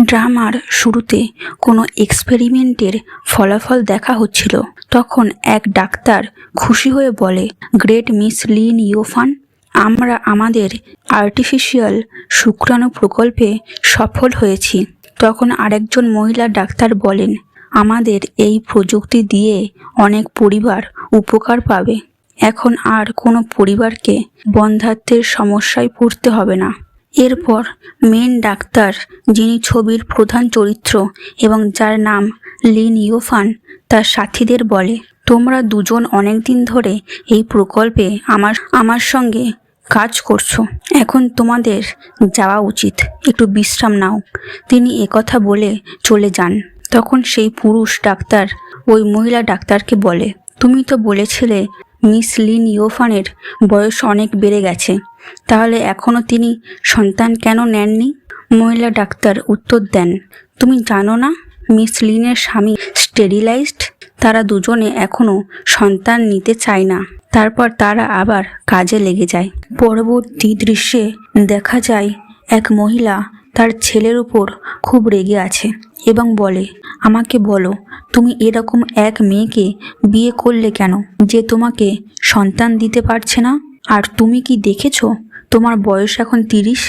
ড্রামার শুরুতে কোনো এক্সপেরিমেন্টের ফলাফল দেখা হচ্ছিল। তখন এক ডাক্তার খুশি হয়ে বলে, গ্রেট মিস লিন ইউফান, আমরা আমাদের আর্টিফিশিয়াল শুক্রাণু প্রকল্পে সফল হয়েছি। তখন আরেকজন মহিলা ডাক্তার বলেন, আমাদের এই প্রযুক্তি দিয়ে অনেক পরিবার উপকার পাবে। এখন আর কোনো পরিবারকে বন্ধ্যাত্বের সমস্যায় পড়তে হবে না। এরপর মেন ডাক্তার, যিনি ছবির প্রধান চরিত্র এবং যার নাম লিন ইউফান, তার সাথীদের বলে, তোমরা দুজন অনেকদিন ধরে এই প্রকল্পে আমার সঙ্গে কাজ করছো, এখন তোমাদের যাওয়া উচিত, একটু বিশ্রাম নাও। তিনি একথা বলে চলে যান। তখন সেই পুরুষ ডাক্তার ওই মহিলা ডাক্তারকে বলে, তুমি তো বলেছিলে মিস লিন ইউফানের বয়স অনেক বেড়ে গেছে, তাহলে এখনও তিনি সন্তান কেন নেননি? মহিলা ডাক্তার উত্তর দেন, তুমি জানো না মিস লিনের স্বামী স্টেরিলাইজড, তারা দুজনে এখনও সন্তান নিতে চায় না। তারপর তারা আবার কাজে লেগে যায়। পরবর্তী দৃশ্যে দেখা যায় এক মহিলা তার ছেলের উপর খুব রেগে আছে এবং বলে, আমাকে বলো, তুমি এরকম এক মেয়েকে বিয়ে করলে কেন যে তোমাকে সন্তান দিতে পারছে না? আর তুমি কি দেখেছো তোমার বয়স এখন 30?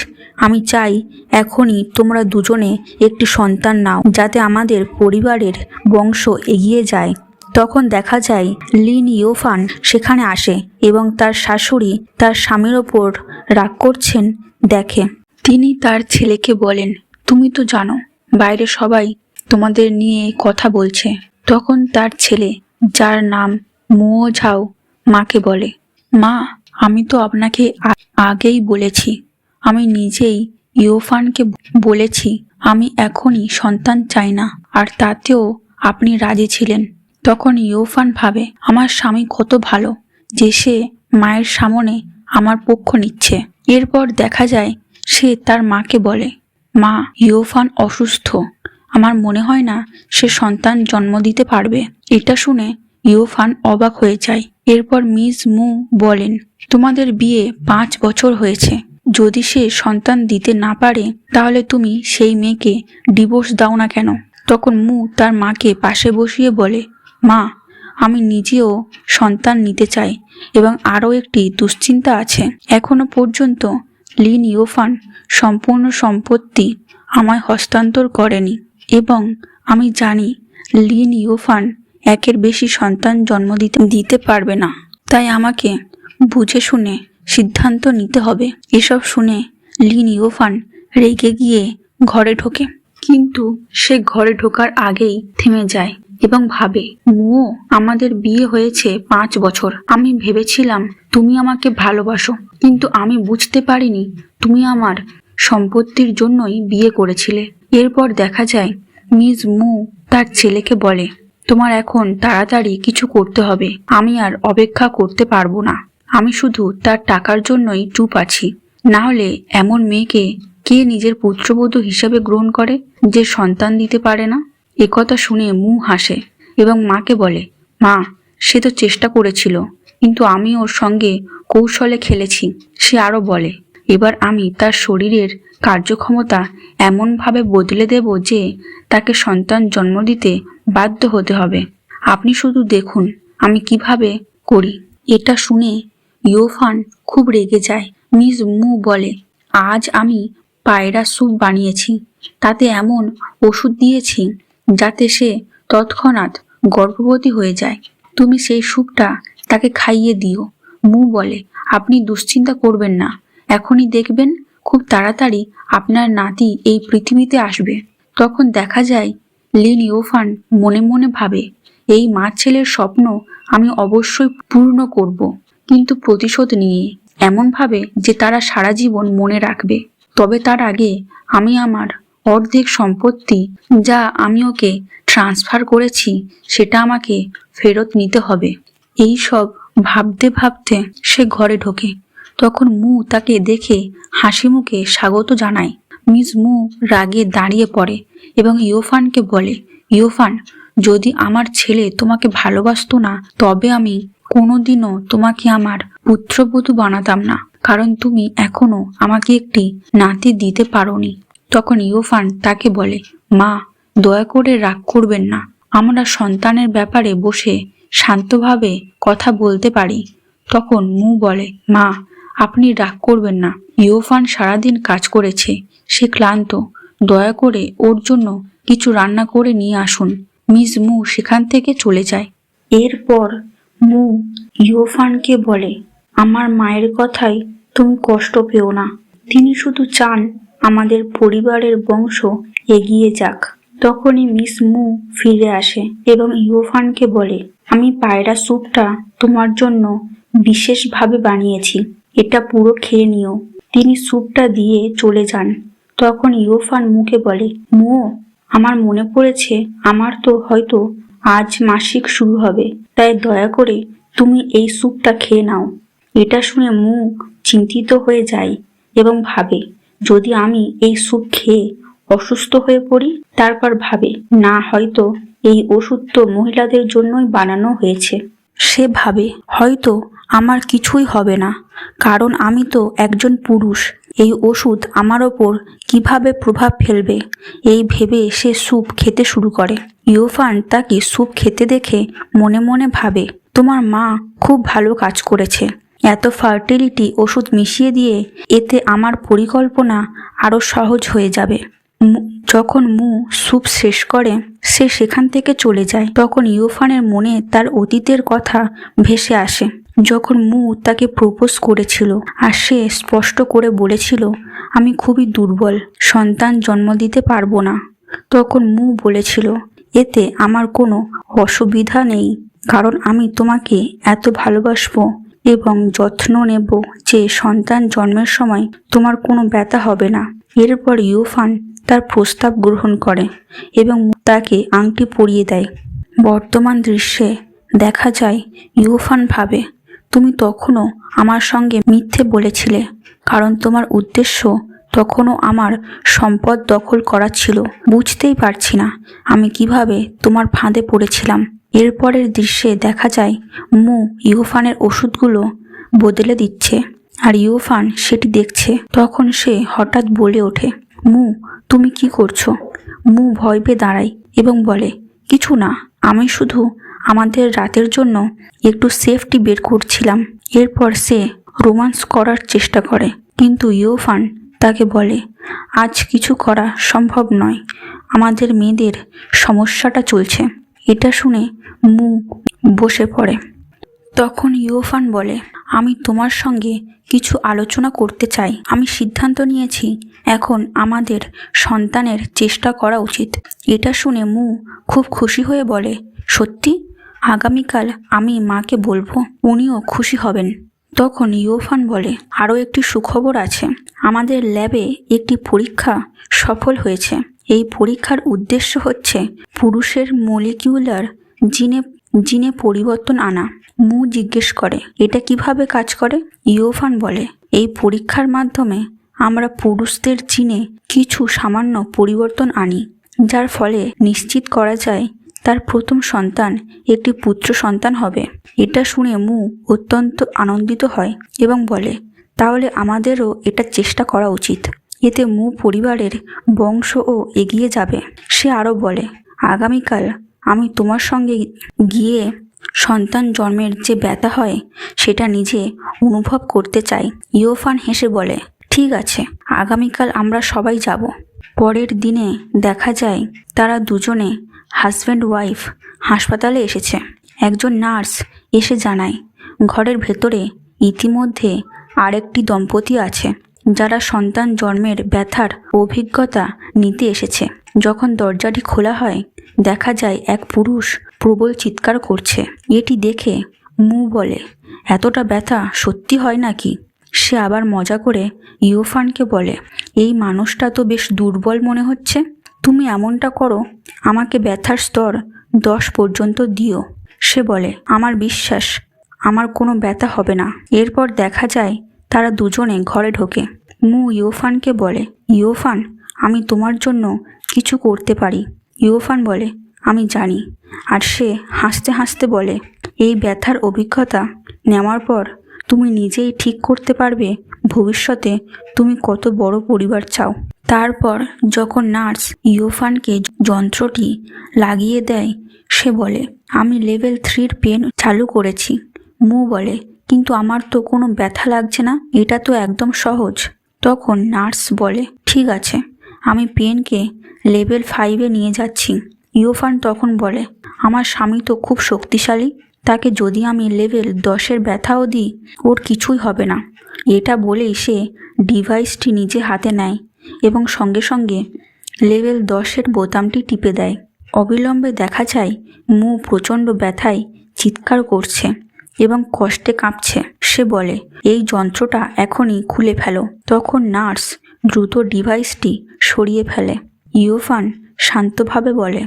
আমি চাই এখনই তোমরা দুজনে একটি সন্তান নাও, যাতে আমাদের পরিবারের বংশ এগিয়ে যায়। তখন দেখা যায় লিন ইউফান সেখানে আসে এবং তার শাশুড়ি তার স্বামীর ওপর রাগ করছেন দেখে। তিনি তার ছেলেকে বলেন, তুমি তো জানো বাইরে সবাই তোমাদের নিয়ে কথা বলছে। তখন তার ছেলে, যার নাম মুও ঝাও, মাকে বলে, মা, আমি তো আপনাকে আগেই বলেছি, আমি নিজেই ইউফানকে বলেছি আমি এখনই সন্তান চাই না, আর তাতেও আপনি রাজি ছিলেন। তখন ইউফান ভাবে, আমার স্বামী কত ভালো যে সে মায়ের সামনে আমার পক্ষ নিচ্ছে। এরপর দেখা যায় সে তার মাকে বলে, মা, ইউফান অসুস্থ, আমার মনে হয় না সে সন্তান জন্ম দিতে পারবে। এটা শুনে ইউফান অবাক হয়ে যায়। এরপর মিস মু বলেন, তোমাদের বিয়ে 5 বছর হয়েছে, যদি সে সন্তান দিতে না পারে তাহলে তুমি সেই মেয়েকে ডিভোর্স দাও না কেন? তখন মু তার মাকে পাশে বসিয়ে বলে, মা, আমি নিজেও সন্তান নিতে চাই এবং আরও একটি দুশ্চিন্তা আছে। এখনো পর্যন্ত লিন ইউফান সম্পূর্ণ সম্পত্তি আমায় হস্তান্তর করেনি এবং আমি জানি লিন ইউফান একের বেশি সন্তান জন্ম দিতে পারবে না। তাই আমাকে বুঝে শুনে সিদ্ধান্ত নিতে হবে। এসব শুনে লিন ইউফান রেগে গিয়ে ঘরে ঢোকে, কিন্তু সে ঘরে ঢোকার আগেই থেমে যায় এবং ভাবে, মুও, আমাদের বিয়ে হয়েছে 5 বছর, আমি ভেবেছিলাম তুমি আমাকে ভালোবাসো, কিন্তু আমি বুঝতে পারিনি তুমি আমার সম্পত্তির জন্যই বিয়ে করেছিলে। এরপর দেখা যায় মিস মু তার ছেলেকে বলে, তোমার এখন তাড়াতাড়ি কিছু করতে হবে, আমি আর অপেক্ষা করতে পারবো না, আমি শুধু তার টাকার জন্যই চুপ আছি। না হলে এমন মেয়েকে কে নিজের পুত্রবধূ হিসেবে গ্রহণ করে যে সন্তান দিতে পারে না? একথা শুনে মু হাসে এবং মাকে বলে, মা, সে তো চেষ্টা করেছিল, কিন্তু আমি ওর সঙ্গে কৌশলে খেলেছি। সে আরো বলে, এবার আমি তার শরীরের কার্যক্ষমতা এমনভাবে বদলে দেব যে তাকে সন্তান জন্ম দিতে বাধ্য হতে হবে। আপনি শুধু দেখুন আমি কিভাবে করি। এটা শুনে ইউফান খুব রেগে যায়। মিস মু বলে, আজ আমি পায়রা স্যুপ বানিয়েছি, তাতে এমন ওষুধ দিয়েছি যাতে সে তৎক্ষণাৎ গর্ভবতী হয়ে যায়, তুমি সেই স্যুপটা তাকে খাইয়ে দিও। মু বলে, আপনি দুশ্চিন্তা করবেন না, এখনই দেখবেন খুব তাড়াতাড়ি আপনার নাতি এই পৃথিবীতে আসবে। তখন দেখা যায় লিন ইউফান মনে মনে ভাবে, এই মা ছেলের স্বপ্ন আমি অবশ্যই পূর্ণ করব, কিন্তু প্রতিশোধ নিয়ে, এমনভাবে যে তারা সারা জীবন মনে রাখবে। তবে তার আগে আমি আমার অর্ধেক সম্পত্তি যা আমি ওকে ট্রান্সফার করেছি সেটা আমাকে ফেরত নিতে হবে। এই সব ভাবতে ভাবতে সে ঘরে ঢোকে। তখন মু তাকে দেখে হাসি মুখে স্বাগত জানায়। মিস মু রাগে দাঁড়িয়ে পড়ে এবং ইউফানকে বলে, ইউফান, যদি আমার ছেলে তোমাকে ভালোবাসতো না তবে আমি কোনোদিনও তোমাকে আমার পুত্রবধূ বানাতাম না, কারণ তুমি এখনো আমাকে একটি নাতি দিতে পারোনি। তখন ইয়োফান তাকে বলে, মা, দয়া করে রাগ করবেন না, আমরা সন্তানের ব্যাপারে বসে শান্তভাবে কথা বলতে পারি। তখন মু বলে, মা, আপনি রাগ করবেন না, ইয়োফান সারাদিন কাজ করেছে, সে ক্লান্ত, দয়া করে ওর জন্য কিছু রান্না করে নিয়ে আসুন। মিস মু সেখান থেকে চলে যায়। এরপর মু ইয়োফানকে বলে, আমার মায়ের কথায় তুমি কষ্ট পেও না, তিনি শুধু চান আমাদের পরিবারের বংশ এগিয়ে যাক। তখনই মিস মু ফিরে আসে এবং ইয়োফানকে বলে, আমি পায়রা স্যুপটা তোমার জন্য বিশেষভাবে বানিয়েছি, এটা পুরো খেয়ে নিও। তিনি স্যুপটা দিয়ে চলে যান। তখন ইয়োফান মুকে বলে, মু, আমার মনে পড়েছে আমার তো হয়তো আজ মাসিক শুরু হবে, তাই দয়া করে তুমি এই স্যুপটা খেয়ে নাও। এটা শুনে মু চিন্তিত হয়ে যায় এবং ভাবে, যদি আমি এই স্যুপ খেয়ে অসুস্থ হয়ে পড়ি। তারপর ভাবে, না, হয়তো এই ওষুধ তো মহিলাদের জন্যই বানানো হয়েছে। সে ভাবে, হয়তো আমার কিছুই হবে না, কারণ আমি তো একজন পুরুষ, এই ওষুধ আমার ওপর কিভাবে প্রভাব ফেলবে, এই ভেবে সে স্যুপ খেতে শুরু করে। ইয়োফান তাকে স্যুপ খেতে দেখে মনে মনে ভাবে, তোমার মা খুব ভালো কাজ করেছে, এত ফার্টিলিটি ওষুধ মিশিয়ে দিয়ে এতে আমার পরিকল্পনা আরও সহজ হয়ে যাবে। যখন মু স্যুপ শেষ করে সে সেখান থেকে চলে যায়, তখন ইয়োফানের মনে তার অতীতের কথা ভেসে আসে, যখন মু তাকে প্রপোজ করেছিল আর সে স্পষ্ট করে বলেছিল, আমি খুবই দুর্বল, সন্তান জন্ম দিতে পারবো না। তখন মু বলেছিল, এতে আমার কোনো অসুবিধা নেই, কারণ আমি তোমাকে এত ভালোবাসবো এবং যত্ন নেব যে সন্তান জন্মের সময় তোমার কোনো ব্যথা হবে না। এরপর ইয়োফান তার প্রস্তাব গ্রহণ করে এবং তাকে আংটি পরিয়ে দেয়। বর্তমান দৃশ্যে দেখা যায় ইয়োফান ভাবে, তুমি তখনও আমার সঙ্গে মিথ্যে বলেছিলে, কারণ তোমার উদ্দেশ্য তখনও আমার সম্পদ দখল করা ছিল। বুঝতেই পারছি না আমি কিভাবে তোমার ফাঁদে পড়েছিলাম। এরপরের দৃশ্যে দেখা যায় মু ইয়োফানের ওষুধগুলো বদলে দিচ্ছে আর ইয়োফান সেটি দেখছে। তখন সে হঠাৎ বলে ওঠে, মু, তুমি কি করছো? মু ভয় পেয়ে দাঁড়ায় এবং বলে, কিছু না, আমি শুধু আমাদের রাতের জন্য একটু সেফটি বের করছিলাম। এরপর সে রোমান্স করার চেষ্টা করে, কিন্তু ইয়োফান তাকে বলে, আজ কিছু করা সম্ভব নয়, আমাদের মেয়েদের সমস্যাটা চলছে। এটা শুনে মু বসে পড়ে। তখন ইয়োফান বলে, আমি তোমার সঙ্গে কিছু আলোচনা করতে চাই। আমি সিদ্ধান্ত নিয়েছি এখন আমাদের সন্তানের চেষ্টা করা উচিত। এটা শুনে মু খুব খুশি হয়ে বলে, সত্যি? আগামীকাল আমি মাকে বলবো, উনিও খুশি হবেন। তখন ইয়োফান বলে, আরও একটি সুখবর আছে, আমাদের ল্যাবে একটি পরীক্ষা সফল হয়েছে। এই পরীক্ষার উদ্দেশ্য হচ্ছে পুরুষের মলিকিউলার জিনে পরিবর্তন আনা। মু জিজ্ঞেস করে, এটা কিভাবে কাজ করে? ইয়োফান বলে, এই পরীক্ষার মাধ্যমে আমরা পুরুষদের জিনে কিছু সামান্য পরিবর্তন আনি, যার ফলে নিশ্চিত করা যায় তার প্রথম সন্তান একটি পুত্র সন্তান হবে। এটা শুনে মু অত্যন্ত আনন্দিত হয় এবং বলে, তাহলে আমাদেরও এটা চেষ্টা করা উচিত, এতে মু পরিবারের বংশও এগিয়ে যাবে। সে আরও বলে, আগামীকাল আমি তোমার সঙ্গে গিয়ে সন্তান জন্মের যে ব্যথা হয় সেটা নিজে অনুভব করতে চাই। ইয়োফান হেসে বলে, ঠিক আছে, আগামীকাল আমরা সবাই যাব। পরের দিনে দেখা যায় তারা দুজনে হাজব্যান্ড ওয়াইফ হাসপাতালে এসেছে। একজন নার্স এসে জানায়, ঘরের ভেতরে ইতিমধ্যে আরেকটি দম্পতি আছে যারা সন্তান জন্মের ব্যথার অভিজ্ঞতা নিতে এসেছে। যখন দরজাটি খোলা হয় দেখা যায় এক পুরুষ প্রবল চিৎকার করছে। এটি দেখে মু বলে, এতটা ব্যথা সত্যি হয় নাকি? সে আবার মজা করে ইয়োফানকে বলে, এই মানুষটা তো বেশ দুর্বল মনে হচ্ছে, তুমি এমনটা করো, আমাকে ব্যথার স্তর 10 পর্যন্ত দিও। সে বলে, আমার বিশ্বাস আমার কোনো ব্যথা হবে না। এরপর দেখা যায় তারা দুজনে ঘরে ঢোকে। মু ইয়োফানকে বলে, ইয়োফান, আমি তোমার জন্য কিছু করতে পারি। ইয়োফান বলে, আমি জানি। আর সে হাসতে হাসতে বলে, এই ব্যথার অভিজ্ঞতা নেওয়ার পর তুমি নিজেই ঠিক করতে পারবে ভবিষ্যতে তুমি কত বড় পরিবার চাও। তারপর যখন নার্স ইয়োফানকে যন্ত্রটি লাগিয়ে দেয়, সে বলে, আমি লেভেল 3 পেন চালু করেছি। মু বলে, কিন্তু আমার তো কোনো ব্যথা লাগছে না, এটা তো একদম সহজ। তখন নার্স বলে, ঠিক আছে, আমি পেনকে লেভেল 5 নিয়ে যাচ্ছি। ইয়োফান তখন বলে, আমার স্বামী তো খুব শক্তিশালী, তাকে যদি আমি লেভেল 10 ব্যথাও দিই ওর কিছুই হবে না। এটা বলেই সে ডিভাইসটি নিজে হাতে নেয় এবং সঙ্গে সঙ্গে লেভেল 10 বোতামটি টিপে দেয়। অবিলম্বে দেখা যায় মু প্রচণ্ড ব্যথায় চিৎকার করছে এবং কষ্টে কাঁপছে। সে বলে, এই যন্ত্রটা এখনই খুলে ফেলো। তখন নার্স দ্রুত ডিভাইসটি সরিয়ে ফেলে। ইয়োফান শান্তভাবে বলে,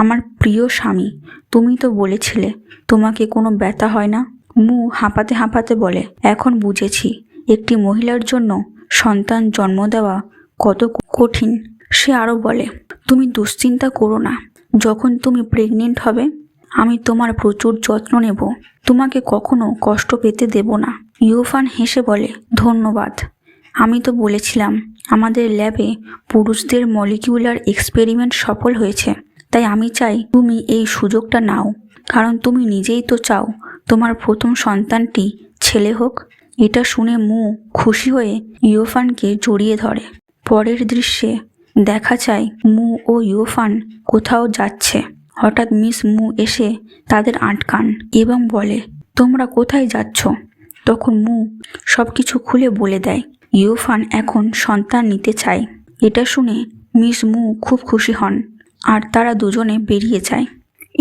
আমার প্রিয় স্বামী, তুমি তো বলেছিলে তোমাকে কোনো ব্যথা হয় না। মু হাঁপাতে হাঁপাতে বলে, এখন বুঝেছি একটি মহিলার জন্য সন্তান জন্ম দেওয়া কত কঠিন। সে আরও বলে, তুমি দুশ্চিন্তা করো না, যখন তুমি প্রেগনেন্ট হবে আমি তোমার প্রচুর যত্ন নেব, তোমাকে কখনো কষ্ট পেতে দেব না। ইয়োফান হেসে বলে, ধন্যবাদ। আমি তো বলেছিলাম আমাদের ল্যাবে পুরুষদের মলিকিউলার এক্সপেরিমেন্ট সফল হয়েছে, তাই আমি চাই তুমি এই সুযোগটা নাও, কারণ তুমি নিজেই তো চাও তোমার প্রথম সন্তানটি ছেলে হোক। এটা শুনে মু খুশি হয়ে ইয়োফানকে জড়িয়ে ধরে। পরের দৃশ্যে দেখা যায় মু ও ইয়োফান কোথাও যাচ্ছে। হঠাৎ মিস মু এসে তাদের আটকান এবং বলে, তোমরা কোথায় যাচ্ছ? তখন মু সব কিছু খুলে বলে দেয়। ইয়োফান এখন সন্তান নিতে চায়। এটা শুনে মিস মু খুব খুশি হন আর তারা দুজনে বেরিয়ে যায়।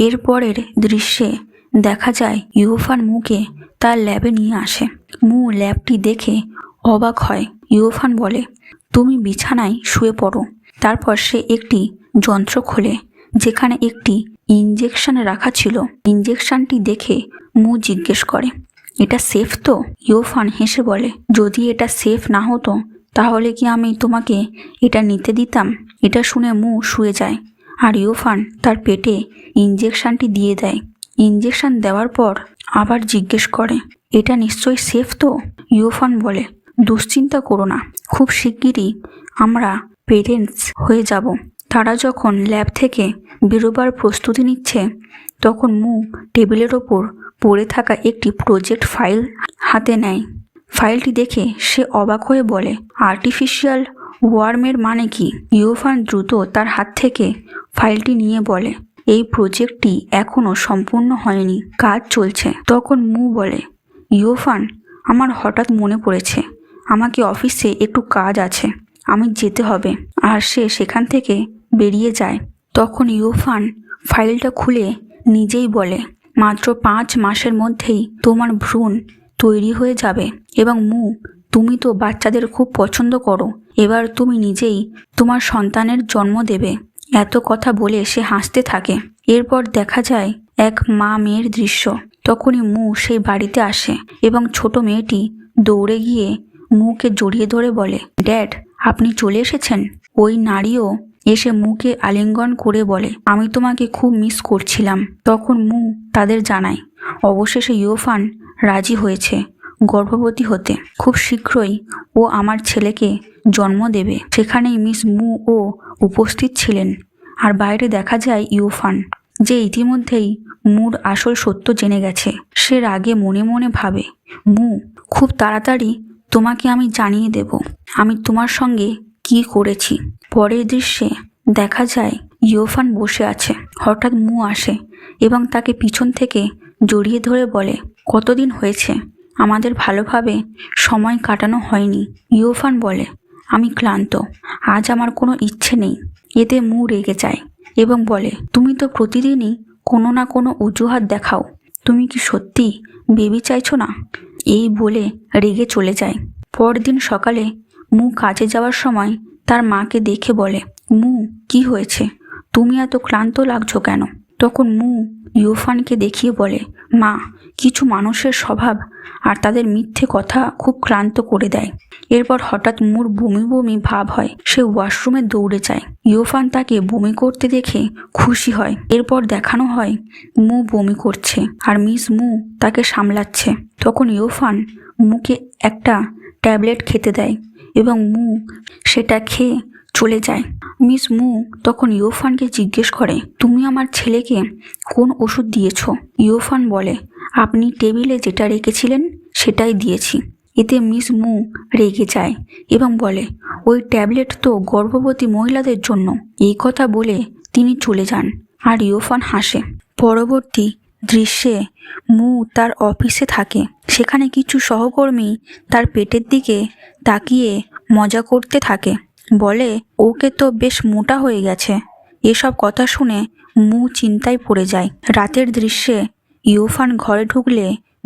এরপরের দৃশ্যে দেখা যায় ইয়োফান মুকে তার ল্যাবে নিয়ে আসে। মু ল্যাবটি দেখে অবাক হয়। ইয়োফান বলে, তুমি বিছানায় শুয়ে পড়ো। তারপর সে একটি যন্ত্র খোলে যেখানে একটি ইঞ্জেকশন রাখা ছিল। ইঞ্জেকশনটি দেখে মু জিজ্ঞেস করে, এটা সেফ তো? ইয়োফান হেসে বলে, যদি এটা সেফ না হতো তাহলে কি আমি তোমাকে এটা নিতে দিতাম? এটা শুনে মু শুয়ে যায় আর ইয়োফান তার পেটে ইঞ্জেকশনটি দিয়ে দেয়। ইঞ্জেকশন দেওয়ার পর আবার জিজ্ঞেস করে, এটা নিশ্চয়ই সেফ তো? ইয়োফান বলে, দুশ্চিন্তা করো না, খুব শিগগিরই আমরা পেরেন্টস হয়ে যাব। তারা যখন ল্যাব থেকে বেরোবার প্রস্তুতি নিচ্ছে তখন মু টেবিলের ওপর পড়ে থাকা একটি প্রজেক্ট ফাইল হাতে নেয়। ফাইলটি দেখে সে অবাক হয়ে বলে, আর্টিফিশিয়াল ওয়ার্মের মানে কি? ইয়োফান দ্রুত তার হাত থেকে ফাইলটি নিয়ে বলে, এই প্রজেক্টটি এখনও সম্পূর্ণ হয়নি, কাজ চলছে। তখন মু বলে, ইয়োফান, আমার হঠাৎ মনে পড়েছে আমাকে অফিসে একটু কাজ আছে, আমি যেতে হবে। আর সে সেখান থেকে বেরিয়ে যায়। তখন ইয়োফান ফাইলটা খুলে নিজেই বলে, মাত্র 5 মাসের মধ্যেই তোমার ভ্রূণ তৈরি হয়ে যাবে এবং মু, তুমি তো বাচ্চাদের খুব পছন্দ করো, এবার তুমি নিজেই তোমার সন্তানের জন্ম দেবে। এত কথা বলে সে হাসতে থাকে। এরপর দেখা যায় এক মা মেয়ের দৃশ্য। তখনই মু সেই বাড়িতে আসে এবং ছোট মেয়েটি দৌড়ে গিয়ে মুকে জড়িয়ে ধরে বলে, ড্যাড, আপনি চলে এসেছেন। ওই নারীও এসে মুকে আলিঙ্গন করে বলে, আমি তোমাকে খুব মিস করছিলাম। তখন মু তাদের জানায় অবশেষে ইয়োফান রাজি হয়েছে গর্ভবতী হতে। খুব শীঘ্রই ও আমার ছেলেকে জন্ম দেবে। সেখানেই মিস মু ও উপস্থিত ছিলেন আর বাইরে দেখা যায় ইয়োফান, যে ইতিমধ্যেই মুর আসল সত্য জেনে গেছে। সে রাগে মনে মনে ভাবে, মু, খুব তাড়াতাড়ি তোমাকে আমি জানিয়ে দেব আমি তোমার সঙ্গে কি করেছি। পরের দৃশ্যে দেখা যায় ইয়োফান বসে আছে। হঠাৎ মু আসে এবং তাকে পিছন থেকে জড়িয়ে ধরে বলে, কতদিন হয়েছে আমাদের ভালোভাবে সময় কাটানো হয়নি। ইয়োফান বলে, আমি ক্লান্ত, আজ আমার কোনো ইচ্ছে নেই। এতে মু রেগে যায় এবং বলে, তুমি তো প্রতিদিনই কোনো না কোনো অজুহাত দেখাও, তুমি কি সত্যি বেবি চাইছো না? এই বলে রেগে চলে যায়। পরদিন সকালে মু কাজে যাওয়ার সময় তার মাকে দেখে বলে, মু, কি হয়েছে? তুমি এত ক্লান্ত লাগছো কেন? তখন মু ইয়োফানকে দেখিয়ে বলে, মা, কিছু মানুষের স্বভাব আর তাদের মিথ্যে কথা খুব ক্লান্ত করে দেয়। এরপর হঠাৎ মুর বমি বমি ভাব হয়। সে ওয়াশরুমে দৌড়ে যায়। ইয়োফান তাকে বমি করতে দেখে খুশি হয়। এরপর দেখানো হয় মু বমি করছে আর মিস মু তাকে সামলাচ্ছে। তখন ইয়োফান মুকে একটা ট্যাবলেট খেতে দেয় এবং মু সেটা খেয়ে চলে যায়। মিস মু তখন ইউফানকে জিজ্ঞেস করে, তুমি আমার ছেলেকে কোন ওষুধ দিয়েছ? ইউফান বলে, আপনি টেবিলে যেটা রেখেছিলেন সেটাই দিয়েছি। এতে মিস মু রেগে যায় এবং বলে, ওই ট্যাবলেট তো গর্ভবতী মহিলাদের জন্য। এই কথা বলে তিনি চলে যান আর ইউফান হাসে। পরবর্তী দৃশ্যে মু তার অফিসে থাকে। সেখানে কিছু সহকর্মী তার পেটের দিকে তাকিয়ে মজা করতে থাকে। বলে, ওকে তো বেশ মোটা হয়ে গেছে। এসব কথা শুনে মু চিন্তায় পড়ে যায়। রাতের দৃশ্যে ইউফান ঘরে ঢুকলে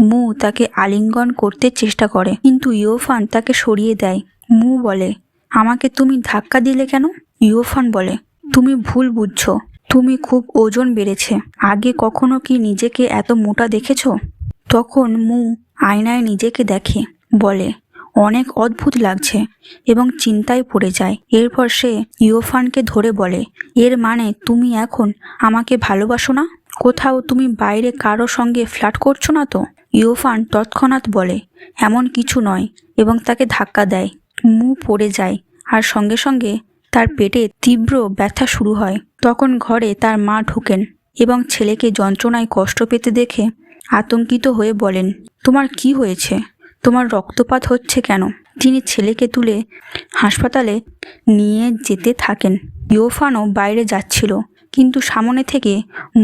মু তাকে আলিঙ্গন করতে চেষ্টা করে, কিন্তু ইউফান তাকে সরিয়ে দেয়। মু বলে, আমাকে তুমি ধাক্কা দিলে কেন? ইউফান বলে, তুমি ভুল বুঝছো, তুমি খুব ওজন বেড়েছে। আগে কখনো কি নিজেকে এত মোটা দেখেছো? তখন মু আয়নায় নিজেকে দেখে, বলে, অনেক অদ্ভুত লাগছে এবং চিন্তায় পড়ে যায়। এরপর সে ইউফানকে ধরে বলে, এর মানে তুমি এখন আমাকে ভালোবাসো না? কোথাও তুমি বাইরে কারো সঙ্গে ফ্লার্ট করছো না তো? ইউফান তৎক্ষণাৎ বলে, এমন কিছু নয়, এবং তাকে ধাক্কা দেয়। মু পড়ে যায় আর সঙ্গে সঙ্গে তার পেটে তীব্র ব্যথা শুরু হয়। তখন ঘরে তার মা ঢোকেন এবং ছেলেকে যন্ত্রণায় কষ্ট পেতে দেখে আতঙ্কিত হয়ে বলেন, তোমার কি হয়েছে? তোমার রক্তপাত হচ্ছে কেন? তিনি ছেলেকে তুলে হাসপাতালে নিয়ে যেতে থাকেন। ইউফানও বাইরে যাচ্ছিল, কিন্তু সামনে থেকে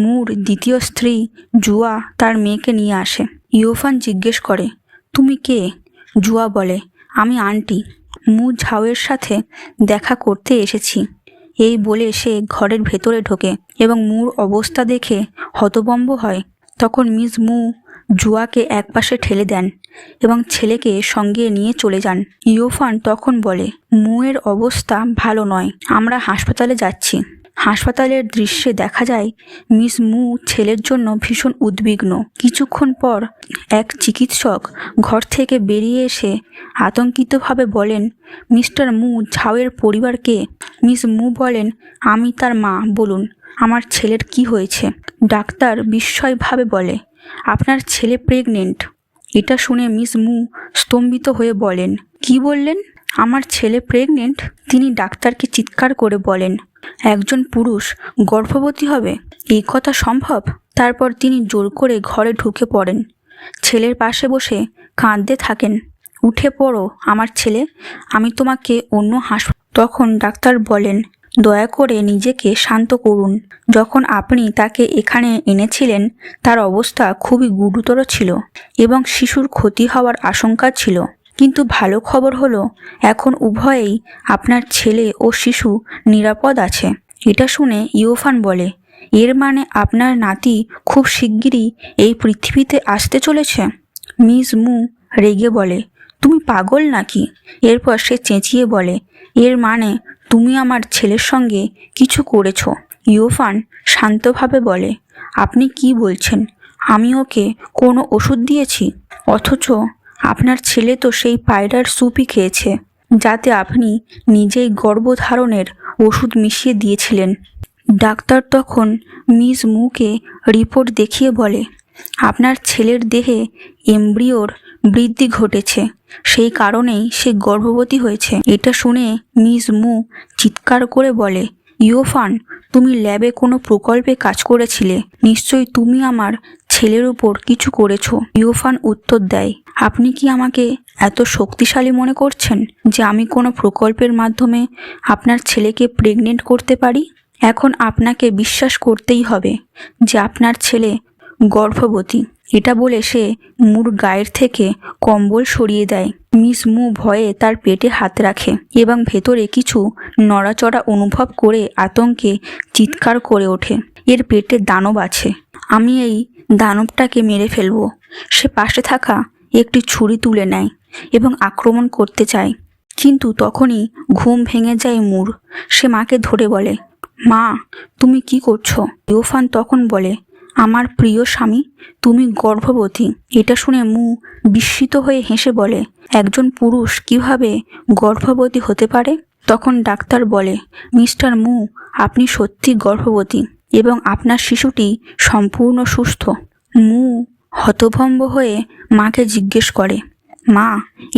মুর দ্বিতীয় স্ত্রী জুয়া তার মেয়েকে নিয়ে আসে। ইউফান জিজ্ঞেস করে, তুমি কে? জুয়া বলে, আমি আন্টি মু ঝাওয়ের সাথে দেখা করতে এসেছি। এই বলে সে ঘরের ভেতরে ঢোকে এবং মুর অবস্থা দেখে হতভম্ব হয়। তখন মিস মু জুয়াকে একপাশে ঠেলে দেন এবং ছেলেকে সঙ্গে নিয়ে চলে যান। ইউফান তখন বলে, মুয়ের অবস্থা ভালো নয়, আমরা হাসপাতালে যাচ্ছি। হাসপাতালের দৃশ্যে দেখা যায় মিস মু ছেলের জন্য ভীষণ উদ্বিগ্ন। কিছুক্ষণ পর এক চিকিৎসক ঘর থেকে বেরিয়ে এসে আতঙ্কিতভাবে বলেন, মিস্টার মু ঝাওয়ের পরিবারকে? মিস মু বলেন, আমি তার মা, বলুন আমার ছেলের কি হয়েছে? ডাক্তার বিস্ময়ভাবে বলে, আপনার ছেলে প্রেগনেন্ট। এটা শুনে মিস মু স্তম্ভিত হয়ে বলেন, কি বললেন? আমার ছেলে প্রেগনেন্ট? তিনি ডাক্তারকে চিৎকার করে বলেন, একজন পুরুষ গর্ভবতী হবে? এই কথা সম্ভব? তারপর তিনি জোর করে ঘরে ঢুকে পড়েন। ছেলের পাশে বসে কাঁদতে থাকেন, উঠে পড়ো আমার ছেলে, আমি তোমাকে অন্য তখন ডাক্তার বলেন, দয়া করে নিজেকে শান্ত করুন। যখন আপনি তাকে এখানে এনেছিলেন তার অবস্থা খুবই গুরুতর ছিল এবং শিশুর ক্ষতি হওয়ার আশঙ্কা ছিল। কিন্তু ভালো খবর হলো এখন উভয়েই আপনার ছেলে ও শিশু নিরাপদ আছে। এটা শুনে ইউফান বলে, এর মানে আপনার নাতি খুব শিগগিরই এই পৃথিবীতে আসতে চলেছে? মিস মু রেগে বলে, তুমি পাগল নাকি? এরপর সে চেঁচিয়ে বলে, এর মানে তুমি আমার ছেলের সঙ্গে কিছু করেছো। ইউফান শান্তভাবে বলে, আপনি কি বলছেন? আমি ওকে কোনো ওষুধ দিয়েছি? অথচ আপনার ছেলে তো সেই পায়রার স্যুপই খেয়েছে, যাতে আপনি নিজেই গর্ভধারণের ওষুধ মিশিয়ে দিয়েছিলেন। ডাক্তার তখন মিস মুকে রিপোর্ট দেখিয়ে বলে, আপনার ছেলের দেহে এমব্রিওর বৃদ্ধি ঘটেছে, সেই কারণেই সে গর্ভবতী হয়েছে। এটা শুনে মিস মু চিৎকার করে বলে, ইউফান, তুমি ল্যাবে কোনো প্রকল্পে কাজ করেছিলে, নিশ্চয়ই তুমি আমার ছেলের উপর কিছু করেছো। ইউফান উত্তর দেয়, আপনি কি আমাকে এত শক্তিশালী মনে করছেন যে আমি কোনো প্রকল্পের মাধ্যমে আপনার ছেলেকে প্রেগনেন্ট করতে পারি? এখন আপনাকে বিশ্বাস করতেই হবে যে আপনার ছেলে গর্ভবতী। এটা বলে সে মুর গায়ের থেকে কম্বল সরিয়ে দেয়। মিস মু ভয়ে তার পেটে হাত রাখে এবং ভেতরে কিছু নড়াচড়া অনুভব করে আতঙ্কে চিৎকার করে ওঠে, এর পেটে দানব আছে, আমি এই দানবটাকে মেরে ফেলবো। সে পাশে থাকা একটি ছুরি তুলে নেয় এবং আক্রমণ করতে চায়, কিন্তু তখনই ঘুম ভেঙে যায় মুর। সে মাকে ধরে বলে, মা, তুমি কি করছো? ইউফান তখন বলে, আমার প্রিয় স্বামী, তুমি গর্ভবতী। এটা শুনে মু বিস্মিত হয়ে হেসে বলে, একজন পুরুষ কিভাবে গর্ভবতী হতে পারে? তখন ডাক্তার বলে, মিস্টার মু, আপনি সত্যি গর্ভবতী এবং আপনার শিশুটি সম্পূর্ণ সুস্থ। মু হতভম্ব হয়ে মাকে জিজ্ঞেস করে, মা,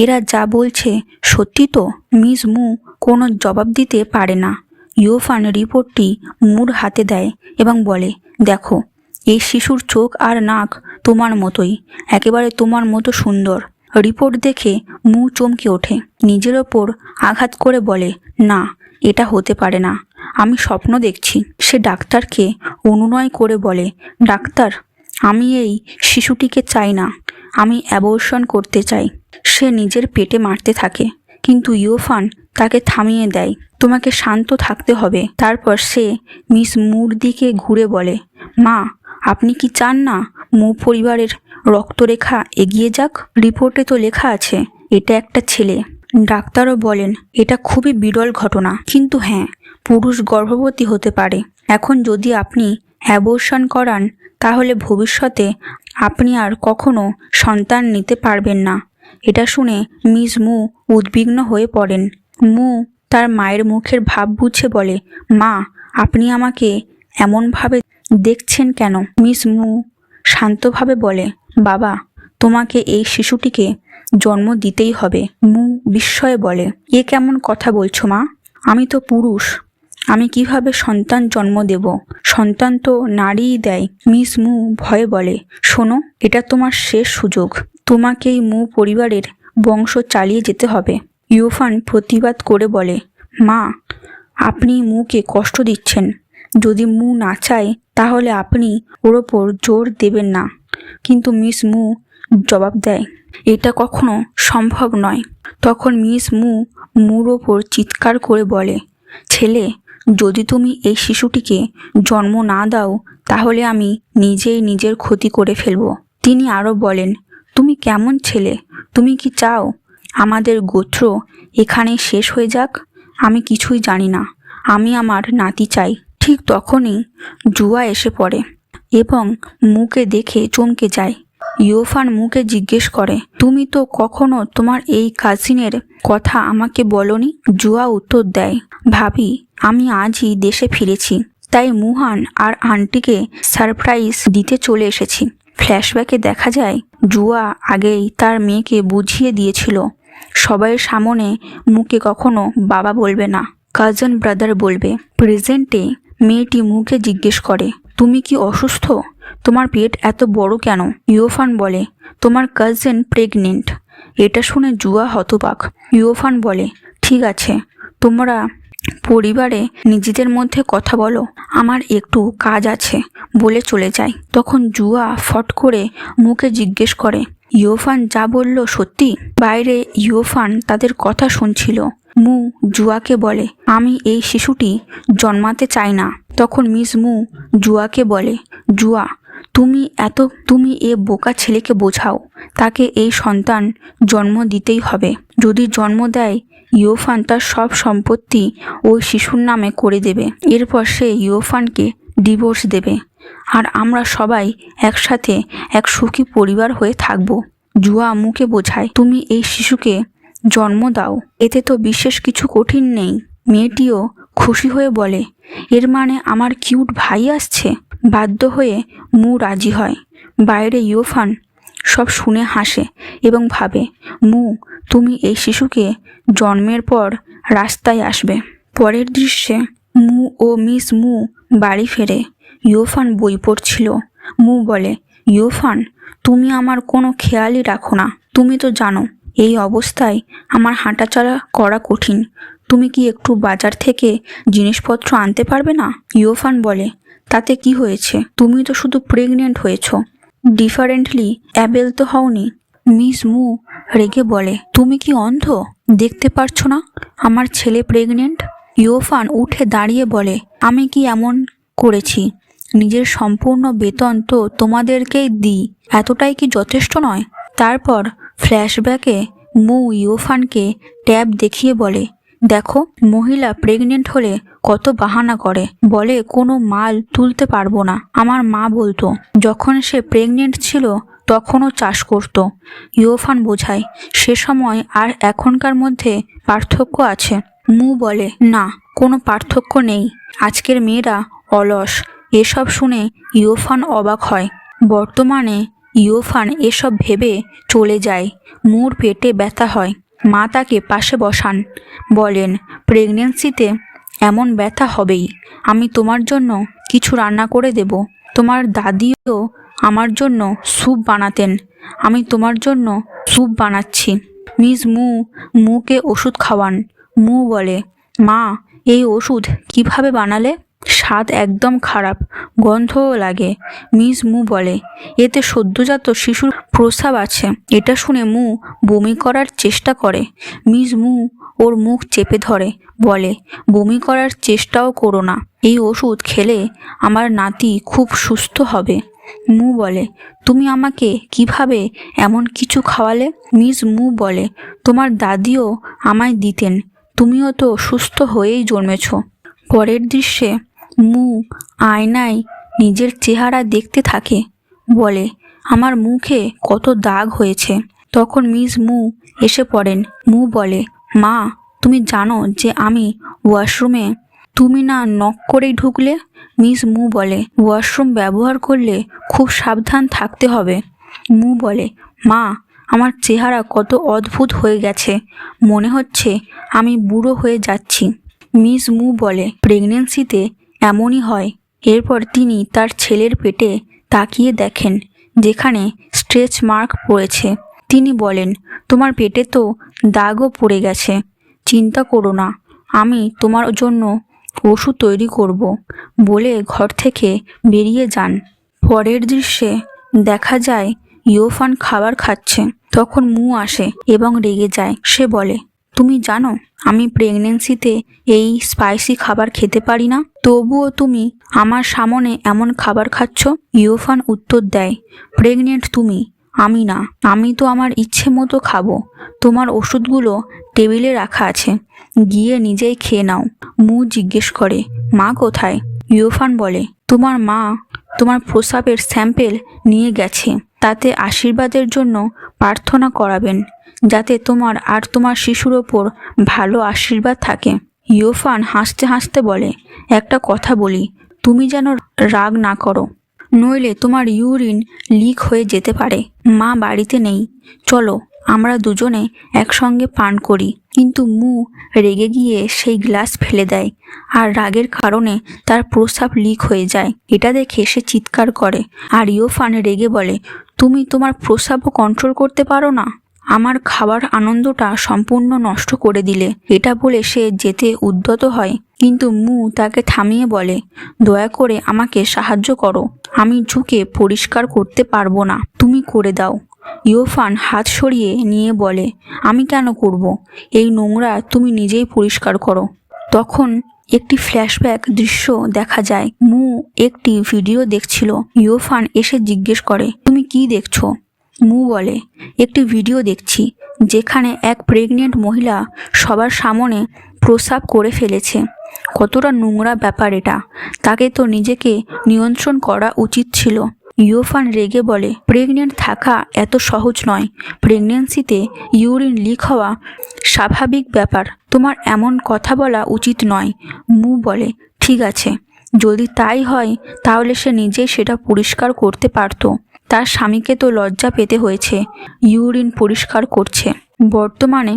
এরা যা বলছে সত্যি তো? মিস মু কোনো জবাব দিতে পারে না। ইউফান রিপোর্টটি মুর হাতে দেয় এবং বলে, দেখো, এই শিশুর চোখ আর নাক তোমার মতোই, একেবারে তোমার মতো সুন্দর। রিপোর্ট দেখে মু চমকে ওঠে, নিজের ওপর আঘাত করে বলে, না, এটা হতে পারে না, আমি স্বপ্ন দেখছি। সে ডাক্তারকে অনুনয় করে বলে, ডাক্তার, আমি এই শিশুটিকে চাই না, আমি অ্যাবর্শন করতে চাই। সে নিজের পেটে মারতে থাকে, কিন্তু ইউফান তাকে থামিয়ে দেয়। তোমাকে শান্ত থাকতে হবে। তারপর সে মিস মুর দিকে ঘুরে বলে, মা, আপনি কি চান না মু পরিবারের রক্তরেখা এগিয়ে যাক? রিপোর্টে তো লেখা আছে এটা একটা ছেলে। ডাক্তারও বলেন এটা খুবই বিরল ঘটনা, কিন্তু হ্যাঁ, পুরুষ গর্ভবতী হতে পারে। এখন যদি আপনি অ্যাবর্শন করান তাহলে ভবিষ্যতে আপনি আর কখনো সন্তান নিতে পারবেন না। এটা শুনে মিস মু উদ্বিগ্ন হয়ে পড়েন। মু তার মায়ের মুখের ভাব বুঝে বলে, মা, আপনি আমাকে এমনভাবে দেখছেন কেন? মিস মু শান্তভাবে বলে, বাবা, তোমাকে এই শিশুটিকে জন্ম দিতেই হবে। মু বিস্ময়ে বলে, এ কেমন কথা বলছো মা? আমি তো পুরুষ, আমি কিভাবে সন্তান জন্ম দেব? সন্তান তো নারীই দেয়। মিস মু ভয়ে বলে, শোনো, এটা তোমার শেষ সুযোগ, তোমাকেই মু পরিবারের বংশ চালিয়ে যেতে হবে। ইউফান প্রতিবাদ করে বলে, মা, আপনি মুকে কষ্ট দিচ্ছেন। যদি মু না চায় তাহলে আপনি ওর ওপর জোর দেবেন না। কিন্তু মিস মু জবাব দেয়, এটা কখনো সম্ভব নয়। তখন মিস মুর ওপর চিৎকার করে বলে, ছেলে, যদি তুমি এই শিশুটিকে জন্ম না দাও তাহলে আমি নিজেই নিজের ক্ষতি করে ফেলব। তিনি আরও বলেন, তুমি কেমন ছেলে? তুমি কি চাও আমাদের গোত্র এখানেই শেষ হয়ে যাক? আমি কিছুই জানি না, আমি আমার নাতি চাই। ঠিক তখনই জুয়া এসে পড়ে এবং মুকে দেখে চমকে যায়। ইউফান মুকে জিজ্ঞেস করে, তুমি তো কখনো তোমার এই কাজিনের কথা আমাকে বলনি? জুয়া উত্তর দেয়, ভাবি, আমি আজই দেশে ফিরেছি, তাই মুহান আর আন্টিকে সারপ্রাইজ দিতে চলে এসেছি। ফ্ল্যাশব্যাকে দেখা যায় জুয়া আগেই তার মেয়েকে বুঝিয়ে দিয়েছিল সবাইয়ের সামনে মুকে কখনো বাবা বলবে না, কাজন ব্রাদার বলবে। প্রেজেন্টে মেয়েটি মুকে জিজ্ঞেস করে, তুমি কি অসুস্থ? তোমার পেট এত বড় কেন? ইউফান বলে, তোমার কাজিন প্রেগনেন্ট। এটা শুনে জুয়া হতবাক। ইউফান বলে, ঠিক আছে, তোমরা পরিবারে নিজেদের মধ্যে কথা বলো, আমার একটু কাজ আছে বলে চলে যায়। তখন জুয়া ফট করে মুকে জিজ্ঞেস করে, ইউফান যা বলল সত্যি? বাইরে ইউফান তাদের কথা শুনছিল। মু জুয়াকে বলে, আমি এই শিশুটি জন্মাতে চাই না। তখন মিস মু জুয়াকে বলে, জুয়া, তুমি এ বোকা ছেলেকে বোঝাও, তাকে এই সন্তান জন্ম দিতেই হবে। যদি জন্ম দেয় ইউফান তার সব সম্পত্তি ওই শিশুর নামে করে দেবে। এরপর সে ইউফানকে ডিভোর্স দেবে আর আমরা সবাই একসাথে এক সুখী পরিবার হয়ে থাকব। জুয়া মুকে বোঝায়, তুমি এই শিশুকে জন্ম দাও, এতে তো বিশেষ কিছু কঠিন নেই। মেয়েটিও খুশি হয়ে বলে, এর মানে আমার কিউট ভাই আসছে। বাধ্য হয়ে মু রাজি হয়। বাইরে ইউফান সব শুনে হাসে এবং ভাবে, মু, তুমি এই শিশুকে জন্মের পর রাস্তায় আসবে। পরের দৃশ্যে মু ও মিস মু বাড়ি ফেরে। ইউফান বই পড়ছিল। মু বলে, ইউফান, তুমি আমার কোনো খেয়ালই রাখো না। তুমি তো জানো এই অবস্থায় আমার হাঁটাচলা করা কঠিন। তুমি কি একটু বাজার থেকে জিনিসপত্র আনতে পারবে না? ইউফান বলে, তাতে কি হয়েছে? তুমি তো শুধু প্রেগনেন্ট হয়েছ, ডিফারেন্টলি অ্যাবেল তো হওনি। মিস মু রেগে বলে, তুমি কি অন্ধ? দেখতে পারছো না আমার ছেলে প্রেগনেন্ট? ইউফান উঠে দাঁড়িয়ে বলে, আমি কি এমন করেছি? নিজের সম্পূর্ণ বেতন তো তোমাদেরকেই দিই, এতটাই কি যথেষ্ট নয়? তারপর ফ্ল্যাশব্যাকে মু ইউফানকে ট্যাব দেখিয়ে বলে, দেখো, মহিলা প্রেগনেন্ট হলে কত বাহানা করে, বলে কোনো মাল তুলতে পারবো না। আমার মা বলতো যখন সে প্রেগনেন্ট ছিল তখনও চাষ করত। ইউফান বোঝায়, সে সময় আর এখনকার মধ্যে পার্থক্য আছে। মু বলে, না, কোনো পার্থক্য নেই, আজকের মেয়েরা অলস। এসব শুনে ইউফান অবাক হয়। বর্তমানে ইউফান এসব ভেবে চলে যায়। মুর পেটে ব্যথা হয়। মা তাকে পাশে বসান, বলেন, প্রেগনেন্সিতে এমন ব্যথা হবেই। আমি তোমার জন্য কিছু রান্না করে দেব। তোমার দাদিও আমার জন্য স্যুপ বানাতেন। আমি তোমার জন্য স্যুপ বানাচ্ছি। মিস মুকে ওষুধ খাওয়ান। মু বলে, মা, এই ওষুধ কিভাবে বানালে? স্বাদ একদম খারাপ, গন্ধও লাগে। মিস মু বলে, এতে সদ্যজাত শিশুর প্রস্রাব আছে। এটা শুনে মু বমি করার চেষ্টা করে। মিস মু ওর মুখ চেপে ধরে, বলে, বমি করার চেষ্টাও করো না। এই ওষুধ খেলে আমার নাতি খুব সুস্থ হবে। মু বলে, তুমি আমাকে কিভাবে এমন কিছু খাওয়ালে? মিস মু বলে, তোমার দাদিও আমায় দিতেন। তুমিও তো সুস্থ হয়েই জন্মেছ। পরের দৃশ্যে মু আয়নায় নিজের চেহারা দেখতে থাকে, বলে, আমার মুখে কত দাগ হয়েছে। তখন মিস মু এসে পড়েন। মু বলে, মা, তুমি জানো যে আমি ওয়াশরুমে তুমি না নক করেই ঢুকলে? মিস মু বলে, ওয়াশরুম ব্যবহার করলে খুব সাবধান থাকতে হবে। মু বলে, মা, আমার চেহারা কত অদ্ভুত হয়ে গেছে, মনে হচ্ছে আমি বুড়ো হয়ে যাচ্ছি। মিস মু বলে, প্রেগনেন্সিতে এমনই হয়। এরপর তিনি তার ছেলের পেটে তাকিয়ে দেখেন, যেখানে স্ট্রেচ মার্ক পড়েছে। তিনি বলেন, তোমার পেটে তো দাগও পড়ে গেছে। চিন্তা করো না, আমি তোমার জন্য ওষুধ তৈরি করব, বলে ঘর থেকে বেরিয়ে যান। পরের দৃশ্যে দেখা যায় ইয়োফান খাবার খাচ্ছে। তখন মু আসে এবং রেগে যায়। সে বলে, তুমি জানো আমি প্রেগনেন্সিতে এই স্পাইসি খাবার খেতে পারি না, তবুও তুমি আমার সামনে এমন খাবার খাচ্ছ। ইয়োফান উত্তর দেয়, প্রেগনেন্ট তুমি, আমি না। আমি তো আমার ইচ্ছে মতো খাবো। তোমার ওষুধগুলো টেবিলে রাখা আছে, গিয়ে নিজেই খেয়ে নাও। মু জিজ্ঞেস করে, মা কোথায়? ইয়োফান বলে, তোমার মা তোমার প্রস্রাবের স্যাম্পেল নিয়ে গেছে। তাতে আশীর্বাদের জন্য প্রার্থনা করাবেন, যাতে তোমার আর তোমার শিশুর ওপর ভালো আশীর্বাদ থাকে। ইয়োফান হাসতে হাসতে বলে, একটা কথা বলি, তুমি যেন রাগ না করো, নইলে তোমার ইউরিন লিক হয়ে যেতে পারে। মা বাড়িতে নেই, চলো আমরা দুজনে একসঙ্গে পান করি। কিন্তু মু রেগে গিয়ে সেই গ্লাস ফেলে দেয়, আর রাগের কারণে তার প্রস্রাব লিক হয়ে যায়। এটা দেখে সে চিৎকার করে, আর ইয়োফান রেগে বলে, তুমি তোমার প্রস্রাবও কন্ট্রোল করতে পারো না? আমার খাবার আনন্দটা সম্পূর্ণ নষ্ট করে দিলে। এটা বলে সে যেতে উদ্যত হয়, কিন্তু মু তাকে থামিয়ে বলে, দয়া করে আমাকে সাহায্য করো, আমি ঝুঁকে পরিষ্কার করতে পারবো না, তুমি করে দাও। ইয়োফান হাত সরিয়ে নিয়ে বলে, আমি কেন করব? এই নোংরা তুমি নিজেই পরিষ্কার করো। তখন একটি ফ্ল্যাশব্যাক দৃশ্য দেখা যায়। মু একটি ভিডিও দেখছিল। ইয়োফান এসে জিজ্ঞেস করে, তুমি কি দেখছো? মু বলে, একটি ভিডিও দেখছি, যেখানে এক প্রেগনেন্ট মহিলা সবার সামনে প্রস্রাব করে ফেলেছে। কতটা নোংরা ব্যাপার এটা, তাকে তো নিজেকে নিয়ন্ত্রণ করা উচিত ছিল। ইয়োফান রেগে বলে, প্রেগনেন্ট থাকা এত সহজ নয়। প্রেগনেন্সিতে ইউরিন লিক হওয়া স্বাভাবিক ব্যাপার, তোমার এমন কথা বলা উচিত নয়। মু বলে, ঠিক আছে, যদি তাই হয় তাহলে সে নিজেই সেটা পরিষ্কার করতে পারত। তার স্বামীকে তো লজ্জা পেতে হয়েছে, ইউরিন পরিষ্কার করছে। বর্তমানে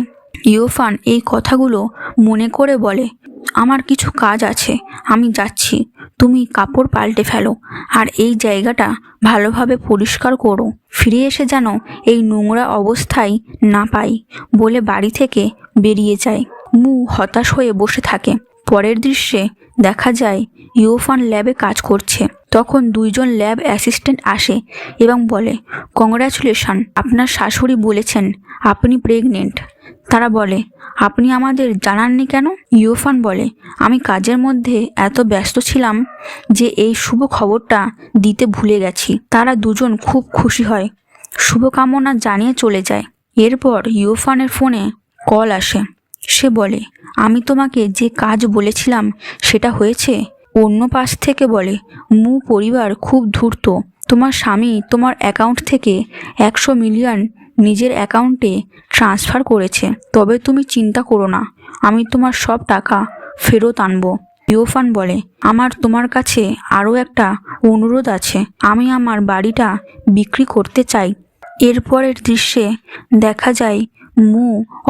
ইয়োফান এই কথাগুলো মনে করে বলে, আমার কিছু কাজ আছে, আমি যাচ্ছি। তুমি কাপড় পাল্টে ফেলো আর এই জায়গাটা ভালোভাবে পরিষ্কার করো। ফিরে এসে যেন এই নোংরা অবস্থায় না পাই, বলে বাড়ি থেকে বেরিয়ে যায়। মু হতাশ হয়ে বসে থাকে। পরের দৃশ্যে দেখা যায় ইয়োফান ল্যাবে কাজ করছে। তখন দুইজন ল্যাব অ্যাসিস্ট্যান্ট আসে এবং বলে, কংগ্রাচুলেশন, আপনার শাশুড়ি বলেছেন আপনি প্রেগনেন্ট। তারা বলে, আপনি আমাদের জানাননি কেন? ইয়োফান বলে, আমি কাজের মধ্যে এত ব্যস্ত ছিলাম যে এই শুভ খবরটা দিতে ভুলে গেছি। তারা দুজন খুব খুশি হয়, শুভকামনা জানিয়ে চলে যায়। এরপর ইয়োফানের ফোনে কল আসে। সে বলে, আমি তোমাকে যে কাজ বলেছিলাম সেটা হয়েছে। অন্য পাশ থেকে বলে, মু পরিবার খুব ধূর্ত, তোমার স্বামী তোমার অ্যাকাউন্ট থেকে 100 মিলিয়ন নিজের অ্যাকাউন্টে ট্রান্সফার করেছে। তবে তুমি চিন্তা করো না, আমি তোমার সব টাকা ফেরত আনবো। ইয়োফান বলে, আমার তোমার কাছে আরও একটা অনুরোধ আছে, আমি আমার বাড়িটা বিক্রি করতে চাই। এরপরের দৃশ্যে দেখা যায় মু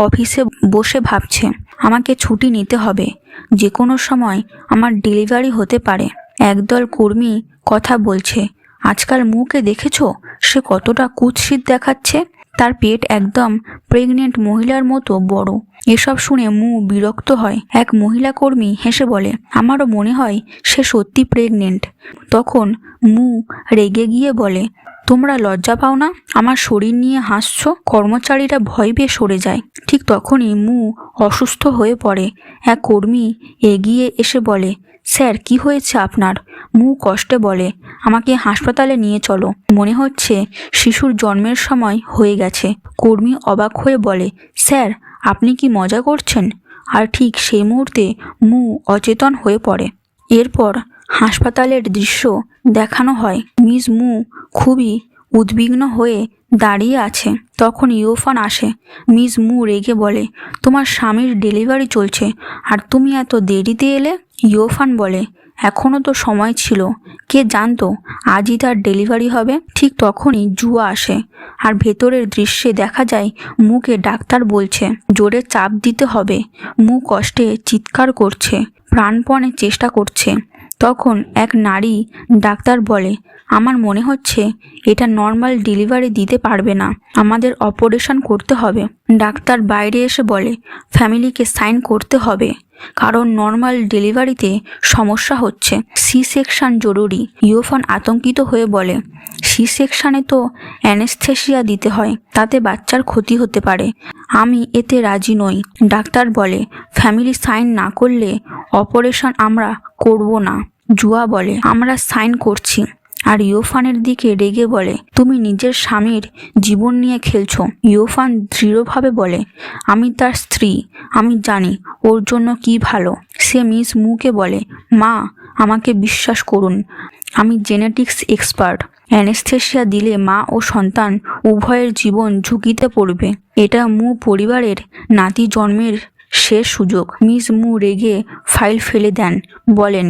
অফিসে বসে ভাবছে, আমাকে ছুটি নিতে হবে, যে কোনো সময় আমার ডেলিভারি হতে পারে। একদল কর্মী কথা বলছে, আজকাল মুকে দেখেছো, সে কতটা কুৎসিত দেখাচ্ছে, তার পেট একদম প্রেগনেন্ট মহিলার মতো বড়। এসব শুনে মু বিরক্ত হয়। এক মহিলা কর্মী হেসে বলে, আমারও মনে হয় সে সত্যি প্রেগনেন্ট। তখন মু রেগে গিয়ে বলে, তোমরা লজ্জা পাও না, আমার শরীর নিয়ে হাসছো? কর্মচারীরা ভয় পেয়ে সরে যায়। ঠিক তখনই মু অসুস্থ হয়ে পড়ে। এক কর্মী এগিয়ে এসে বলে, স্যার কি হয়েছে আপনার? মু কষ্টে বলে, আমাকে হাসপাতালে নিয়ে চলো, মনে হচ্ছে শিশুর জন্মের সময় হয়ে গেছে। কর্মী অবাক হয়ে বলে, স্যার আপনি কি মজা করছেন? আর ঠিক সেই মুহূর্তে মু অচেতন হয়ে পড়ে। এরপর হাসপাতালের দৃশ্য দেখানো হয়। মিস মু খুবই উদ্বিগ্ন হয়ে দাঁড়িয়ে আছে। তখন ইউফান আসে। মিস মু রেগে বলে, তোমার স্বামীর ডেলিভারি চলছে আর তুমি এত দেরিতে এলে? ইউফান বলে, এখনও তো সময় ছিল, কে জানতো আজই তার ডেলিভারি হবে। ঠিক তখনই জুয়া আসে আর ভেতরের দৃশ্যে দেখা যায় মুকে ডাক্তার বলছে জোরে চাপ দিতে হবে। মু কষ্টে চিৎকার করছে, প্রাণপণে চেষ্টা করছে। তখন এক নারী ডাক্তার বলে, আমার মনে হচ্ছে এটা নর্মাল ডেলিভারি দিতে পারবে না, আমাদের অপারেশন করতে হবে। ডাক্তার বাইরে এসে বলে, ফ্যামিলিকে সাইন করতে হবে, কারণ নর্মাল ডেলিভারিতে সমস্যা হচ্ছে, সি সেকশন জরুরি। ইউফান আতঙ্কিত হয়ে বলে, সি সেকশনে তো অ্যানেস্থেসিয়া দিতে হয়, তাতে বাচ্চার ক্ষতি হতে পারে, আমি এতে রাজি নই। ডাক্তার বলে, ফ্যামিলি সাইন না করলে অপারেশন আমরা করব না। জুয়া বলে, আমরা সাইন করছি। আর ইউফানের দিকে রেগে বলে, তুমি নিজের স্বামীর জীবন নিয়ে খেলছো। ইউফান দৃঢ়ভাবে বলে, আমি তার স্ত্রী, আমি জানি ওর জন্য কি ভালো। সে মিস মুকে বলে, মা আমাকে বিশ্বাস করুন, আমি জেনেটিক্স এক্সপার্ট, অ্যানেস্থেসিয়া দিলে মা ও সন্তান উভয়ের জীবন ঝুঁকিতে পড়বে। এটা মু পরিবারের নাতি জন্মের শেষ সুযোগ। মিস মু রেগে ফাইল ফেলে দেন, বলেন,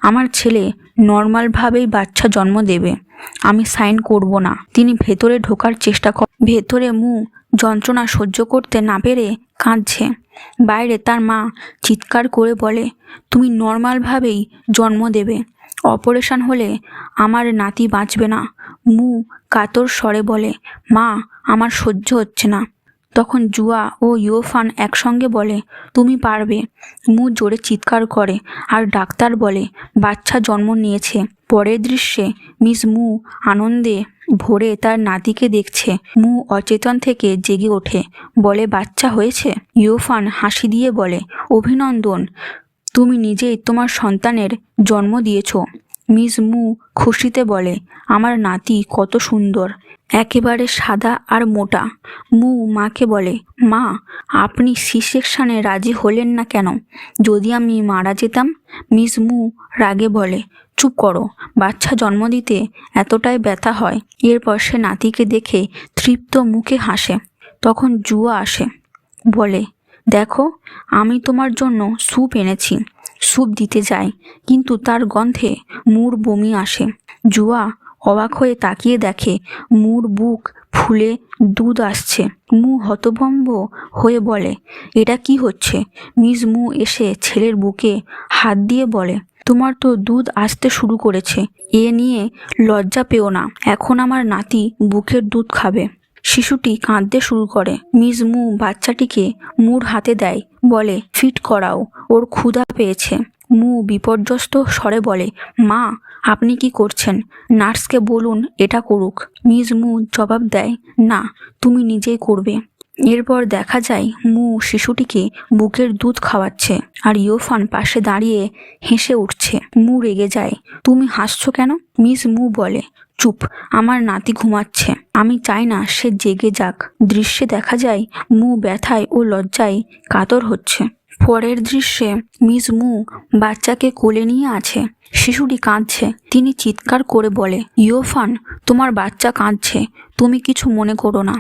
আমার ছেলে নর্মালভাবেই বাচ্চা জন্ম দেবে, আমি সাইন করব না। তিনি ভেতরে ঢোকার চেষ্টা করেন। ভেতরে মু যন্ত্রণা সহ্য করতে না পেরে কাঁদছে। বাইরে তার মা চিৎকার করে বলে, তুমি নর্মালভাবেই জন্ম দেবে, অপারেশন হলে আমার নাতি বাঁচবে না। মু কাতর স্বরে বলে, মা আমার সহ্য হচ্ছে না। তখন জুয়া ও ইউফান একসঙ্গে বলে, তুমি পারবে। মু জোরে চিৎকার করে আর ডাক্তার বলে, বাচ্চা জন্ম নিয়েছে। পরের দৃশ্যে মিস মু আনন্দে ভরে তার নাতিকে দেখছে। মু অচেতন থেকে জেগে ওঠে, বলে, বাচ্চা হয়েছে? ইউফান হাসি দিয়ে বলে, অভিনন্দন, তুমি নিজেই তোমার সন্তানের জন্ম দিয়েছ। মিস মু খুশিতে বলে, আমার নাতি কত সুন্দর, একেবারে সাদা আর মোটা। মু মাকে বলে, মা আপনি সি সেকশনে রাজি হলেন না কেন? যদি আমি মারা যেতাম? মিস মু রাগে বলে, চুপ করো, বাচ্চা জন্ম দিতে এতটাই ব্যথা হয়। এরপর সে নাতিকে দেখে তৃপ্ত মুখে হাসে। তখন জুয়া আসে, বলে, দেখো আমি তোমার জন্য স্যুপ এনেছি। স্যুপ দিতে যায়, কিন্তু তার গন্ধে মুর বমি আসে। জুয়া অবাক হয়ে তাকিয়ে দেখে মুর বুক ফুলে দুধ আসছে। মু হতভম্ব হয়ে বলে, এটা কি হচ্ছে? মিস মু এসে ছেলের বুকে হাত দিয়ে বলে, তোমার তো দুধ আসতে শুরু করেছে, এ নিয়ে লজ্জা পেও না, এখন আমার নাতি বুকের দুধ খাবে। শিশুটি কাঁদতে শুরু করে। মিস মু বাচ্চাটিকে মুর হাতে দেয়, বলে, ফিট করাও, ওর ক্ষুধা পেয়েছে। মু বিপর্যস্ত স্বরে বলে, মা আপনি কি করছেন? নার্সকে বলুন এটা করুক। মিস মু জবাব দেয়, না তুমি নিজেই করবে। এরপর দেখা যায় মু শিশুটিকে বুকের দুধ খাওয়াচ্ছে আর ইউফান পাশে দাঁড়িয়ে হেসে উঠছে। মু রেগে যায়, তুমি হাসছো কেন? মিস মু বলে, চুপ, আমার নাতি ঘুমাচ্ছে, আমি চাই না সে জেগে যাক। দৃশ্যে দেখা যায় মু ব্যথায় ও লজ্জায় কাতর হচ্ছে। পরের দৃশ্যে মিস মু বাচ্চাকে কোলে নিয়ে আছে। শিশুটি কাঁদছে। তিনি চিৎকার করে বলে, ইয়োফান, তোমার বাচ্চা কাঁদছে, তুমি কিছু মনে করো না।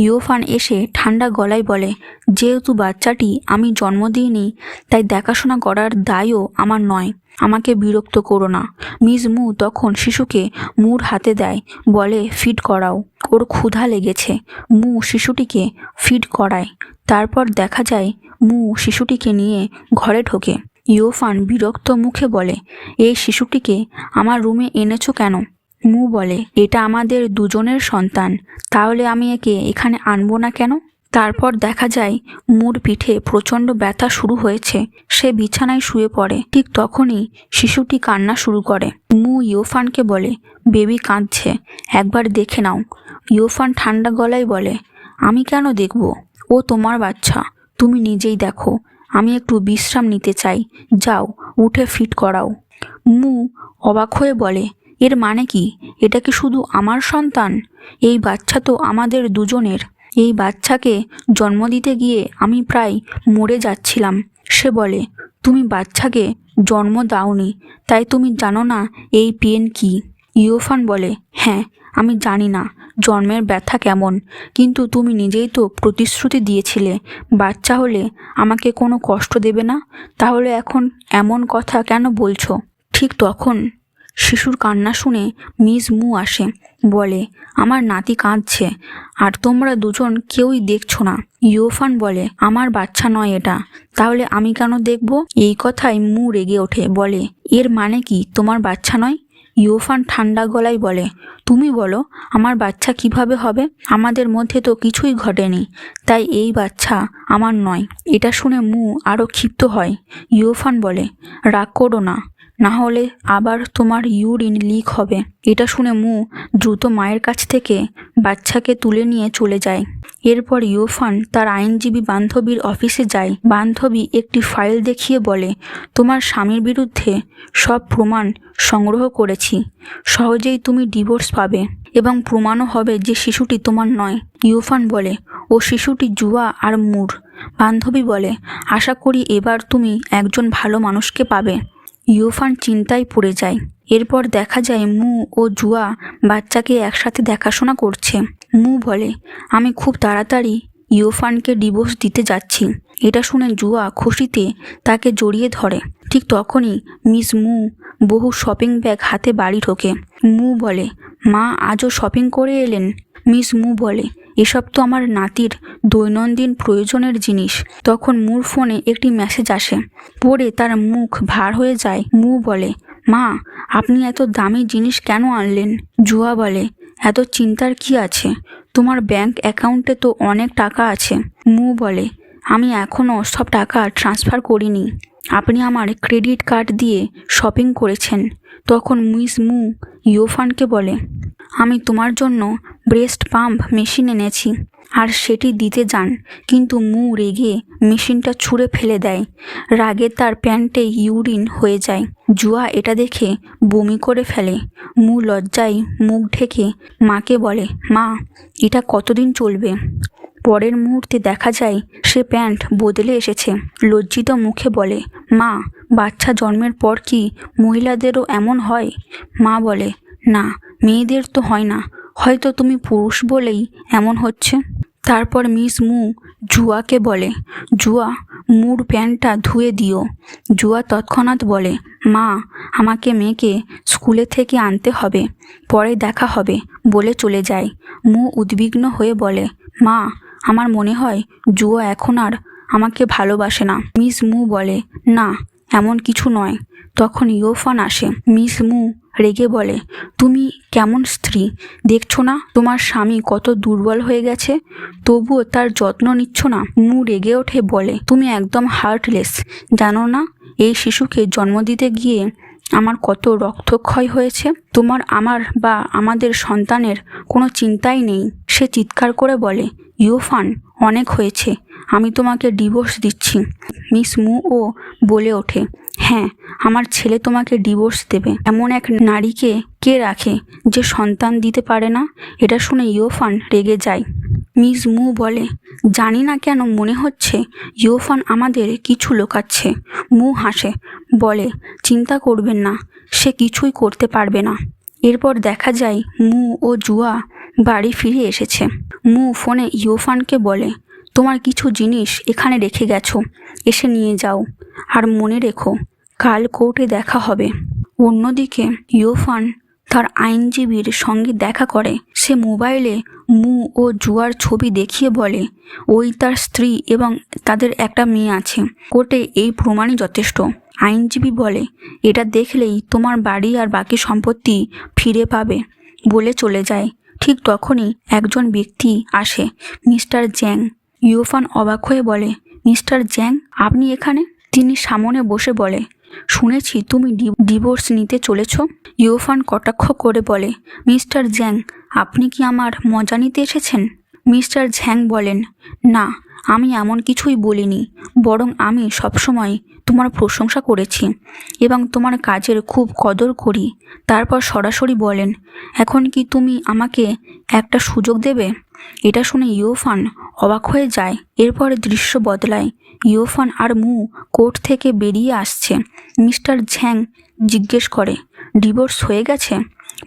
ইয়োফান এসে ঠান্ডা গলায় বলে, যেহেতু বাচ্চাটি আমি জন্ম দিইনি, তাই দেখাশোনা করার দায়ও আমার নয়। আমাকে বিরক্ত করো না। মিস মু তখন শিশুকে মুর হাতে দেয়, বলে, ফিড করাও, ওর ক্ষুধা লেগেছে। মু শিশুটিকে ফিড করায়। তারপর দেখা যায় মু শিশুটিকে নিয়ে ঘরে ঢোকে। ইয়োফান বিরক্ত মুখে বলে, এই শিশুটিকে আমার রুমে এনেছো কেন? মু বলে, এটা আমাদের দুজনের সন্তান, তাহলে আমি একে এখানে আনবো না কেন? তারপর দেখা যায় মুর পিঠে প্রচণ্ড ব্যথা শুরু হয়েছে। সে বিছানায় শুয়ে পড়ে। ঠিক তখনই শিশুটি কান্না শুরু করে। মু ইয়োফানকে বলে, বেবি কাঁদছে, একবার দেখে নাও। ইয়োফান ঠান্ডা গলায় বলে, আমি কেন দেখব? ও তোমার বাচ্চা, তুমি নিজেই দেখো। আমি একটু বিশ্রাম নিতে চাই, যাও উঠে ফিট করাও। মু অবাক হয়ে বলে, এর মানে কি? এটা কি শুধু আমার সন্তান? এই বাচ্চা তো আমাদের দুজনের। এই বাচ্চাকে জন্ম দিতে গিয়ে আমি প্রায় মরে যাচ্ছিলাম। সে বলে, তুমি বাচ্চাকে জন্ম দাওনি, তাই তুমি জানো না এই পেন কি? ইয়োফান বলে, হ্যাঁ, আমি জানি না জন্মের ব্যথা কেমন, কিন্তু তুমি নিজেই তো প্রতিশ্রুতি দিয়েছিলে বাচ্চা হলে আমাকে কোনো কষ্ট দেবে না। তাহলে এখন এমন কথা কেন বলছো? ঠিক তখন শিশুর কান্না শুনে মিস মু আসে, বলে, আমার নাতি কাঁদছে, আর তোমরা দুজন কেউই দেখছো না। ইয়োফান বলে, আমার বাচ্চা নয় এটা, তাহলে আমি কেন দেখব? এই কথায় মু রেগে ওঠে, বলে, এর মানে কি তোমার বাচ্চা নয়? ইয়োফান ঠান্ডা গলায় বলে, তুমি বলো আমার বাচ্চা কিভাবে হবে? আমাদের মধ্যে তো কিছুই ঘটেনি, তাই এই বাচ্চা আমার নয়। এটা শুনে মু আরও ক্ষিপ্ত হয়। ইয়োফান বলে, রাগ করো না, না হলে আবার তোমার ইউরিন লিক হবে। এটা শুনে মু দ্রুত মায়ের কাছ থেকে বাচ্চাকে তুলে নিয়ে চলে যায়। এরপর ইয়োফান তার আইনজীবী বান্ধবীর অফিসে যায়। বান্ধবী একটি ফাইল দেখিয়ে বলে, তোমার স্বামীর বিরুদ্ধে সব প্রমাণ সংগ্রহ করেছি, সহজেই তুমি ডিভোর্স পাবে এবং প্রমাণও হবে যে শিশুটি তোমার নয়। ইয়োফান বলে, ও শিশুটি জুয়া আর মুর। বান্ধবী বলে, আশা করি এবার তুমি একজন ভালো মানুষকে পাবে। ইয়োফান চিন্তায় পড়ে যায়। এরপর দেখা যায় মু ও জুয়া বাচ্চাকে একসাথে দেখাশোনা করছে। মু বলে, আমি খুব তাড়াতাড়ি ইয়োফানকে ডিভোর্স দিতে যাচ্ছি। এটা শুনে জুয়া খুশিতে তাকে জড়িয়ে ধরে। ঠিক তখনই মিস মু বহু শপিং ব্যাগ হাতে বাড়ি ঢোকে। মু বলে, মা আজও শপিং করে এলেন? মিস মু বলে, এসব তো আমার নাতির দৈনন্দিন প্রয়োজনের জিনিস। তখন মুর ফোনে একটি মেসেজ আসে। পড়ে তার মুখ ভার হয়ে যায়। মু বলে, মা, আপনি এত দামি জিনিস কেন আনলেন? জুয়া বলে, এত চিন্তার কি আছে? তোমার ব্যাংক অ্যাকাউন্টে তো অনেক টাকা আছে। মু বলে, আমি এখনও সব টাকা ট্রান্সফার করিনি। আপনি আমার ক্রেডিট কার্ড দিয়ে শপিং করেছেন। তখন মিস মু ইয়োফানকে বলে, আমি তোমার জন্য ব্রেস্ট পাম্প মেশিন এনেছি, আর সেটি দিতে যান, কিন্তু মু রেগে মেশিনটা ছুঁড়ে ফেলে দেয়। রাগে তার প্যান্টে ইউরিন হয়ে যায়। জুয়া এটা দেখে বমি করে ফেলে। মু লজ্জায় মুখ ঢেকে মাকে বলে, মা, এটা কতদিন চলবে? পরের মুহূর্তে দেখা যায় সে প্যান্ট বদলে এসেছে। লজ্জিত মুখে বলে, মা, বাচ্চা জন্মের পর কি মহিলাদেরও এমন হয়? মা বলে, না, মেয়েদের তো হয় না, হয়তো তুমি পুরুষ বলেই এমন হচ্ছে। তারপর মিস মু জুয়াকে বলে, জুয়া, মুর প্যান্টটা ধুয়ে দিও। জুয়া তৎক্ষণাৎ বলে, মা, আমাকে মেয়েকে স্কুলে থেকে আনতে হবে, পরে দেখা হবে বলে চলে যায়। মু উদ্বিগ্ন হয়ে বলে, মা, আমার মনে হয় জুয়া এখন আর আমাকে ভালোবাসে না। মিস মু বলে, না, এমন কিছু নয়। তখন ইয়োফান আসে। মিস মু রেগে বলে, তুমি কেমন স্ত্রী দেখছো না? তোমার স্বামী কত দুর্বল হয়ে গেছে, তবুও তার যত্ন নিচ্ছ না। মু রেগে ওঠে, বলে, তুমি একদম হার্টলেস। জানো না এই শিশুকে জন্ম দিতে গিয়ে আমার কত রক্তক্ষয় হয়েছে? তোমার, আমার বা আমাদের সন্তানের কোনো চিন্তাই নেই। সে চিৎকার করে বলে, ইয়োফান, অনেক হয়েছে, আমি তোমাকে ডিভোর্স দিচ্ছি। মিস মু ও বলে ওঠে, হ্যাঁ, আমার ছেলে তোমাকে ডিভোর্স দেবে। এমন এক নারীকে কে রাখে যে সন্তান দিতে পারে না? এটা শুনে ইয়োফান রেগে যায়। মিস মু বলে, জানি না কেন মনে হচ্ছে ইউফান আমাদের কিছু লুকাচ্ছে। মু হাসে, বলে, চিন্তা করবেন না, সে কিছুই করতে পারবে না। এরপর দেখা যায় মু ও জুয়া বাড়ি ফিরে এসেছে। মু ফোনে ইউফানকে বলে, তোমার কিছু জিনিস এখানে রেখে গেছো, এসে নিয়ে যাও, আর মনে রেখো কাল কোর্টে দেখা হবে। অন্যদিকে ইউফান তার আইনজীবীর সঙ্গে দেখা করে। সে মোবাইলে মু ও জুয়ার ছবি দেখিয়ে বলে ওই তার স্ত্রী এবং তাদের একটা মেয়ে আছে। কোর্টে এই প্রমাণই যথেষ্ট। আইনজীবী বলে, এটা দেখলেই তোমার বাড়ি আর বাকি সম্পত্তি ফিরে পাবে, বলে চলে যায়। ঠিক তখনই একজন ব্যক্তি আসে, মিস্টার জ্যাং। ইউফান অবাক হয়ে বলে, মিস্টার জ্যাং, আপনি এখানে? তিনি সামনে বসে বলে, শুনেছি তুমি ডিভোর্স নিতে চলেছ। ইউফান কটাক্ষ করে বলে, মিস্টার জ্যাং, আপনি কি আমার মজা নিতে এসেছেন? মিস্টার ঝ্যাং বলেন, না, আমি এমন কিছুই বলিনি, বরং আমি সবসময় তোমার প্রশংসা করেছি এবং তোমার কাজের খুব কদর করি। তারপর সরাসরি বলেন, এখন কি তুমি আমাকে একটা সুযোগ দেবে? এটা শুনে ইউফান অবাক হয়ে যায়। এরপর দৃশ্য বদলায়। ইউফান আর মু কোর্ট থেকে বেরিয়ে আসছে। মিস্টার ঝ্যাং জিজ্ঞেস করে, ডিভোর্স হয়ে গেছে?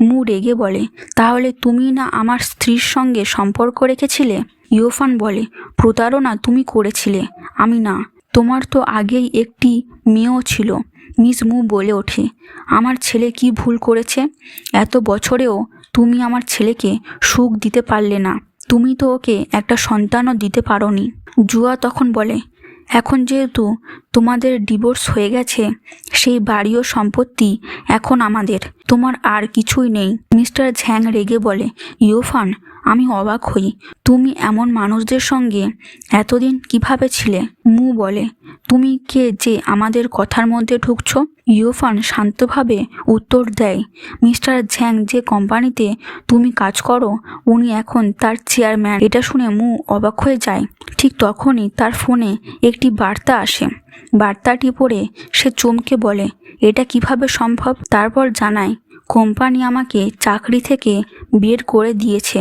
মু রেগে বলে, তাহলে তুমি না আমার স্ত্রীর সঙ্গে সম্পর্ক রেখেছিলে? ইউফান বলে, প্রতারণা তুমি করেছিলে, আমি না। তোমার তো আগেই একটি মেয়েও ছিল। মিস মু বলে ওঠে, আমার ছেলে কি ভুল করেছে? এত বছরেও তুমি আমার ছেলেকে সুখ দিতে পারলে না। তুমি তো ওকে একটা সন্তানও দিতে পারোনি। জুয়া তখন বলে, এখন যেহেতু তোমাদের ডিভোর্স হয়ে গেছে, সেই বাড়ি ও সম্পত্তি এখন আমাদের, তোমার আর কিছুই নেই। মিস্টার ঝ্যাং রেগে বলে, ইউফান, আমি অবাক হই, তুমি এমন মানুষদের সঙ্গে এতদিন কিভাবে ছিলে? মু বলে, তুমি কে যে আমাদের কথার মধ্যে ঢুকছো? ইউফান শান্তভাবে উত্তর দেয়, মিস্টার ঝ্যাং যে কোম্পানিতে তুমি কাজ করো, উনি এখন তার চেয়ারম্যান। এটা শুনে মু অবাক হয়ে যায়। ঠিক তখনই তার ফোনে একটি বার্তা আসে। বার্তাটি পড়ে সে চমকে বলে, এটা কিভাবে সম্ভব? তারপর জানায়, কোম্পানি আমাকে চাকরি থেকে বের করে দিয়েছে।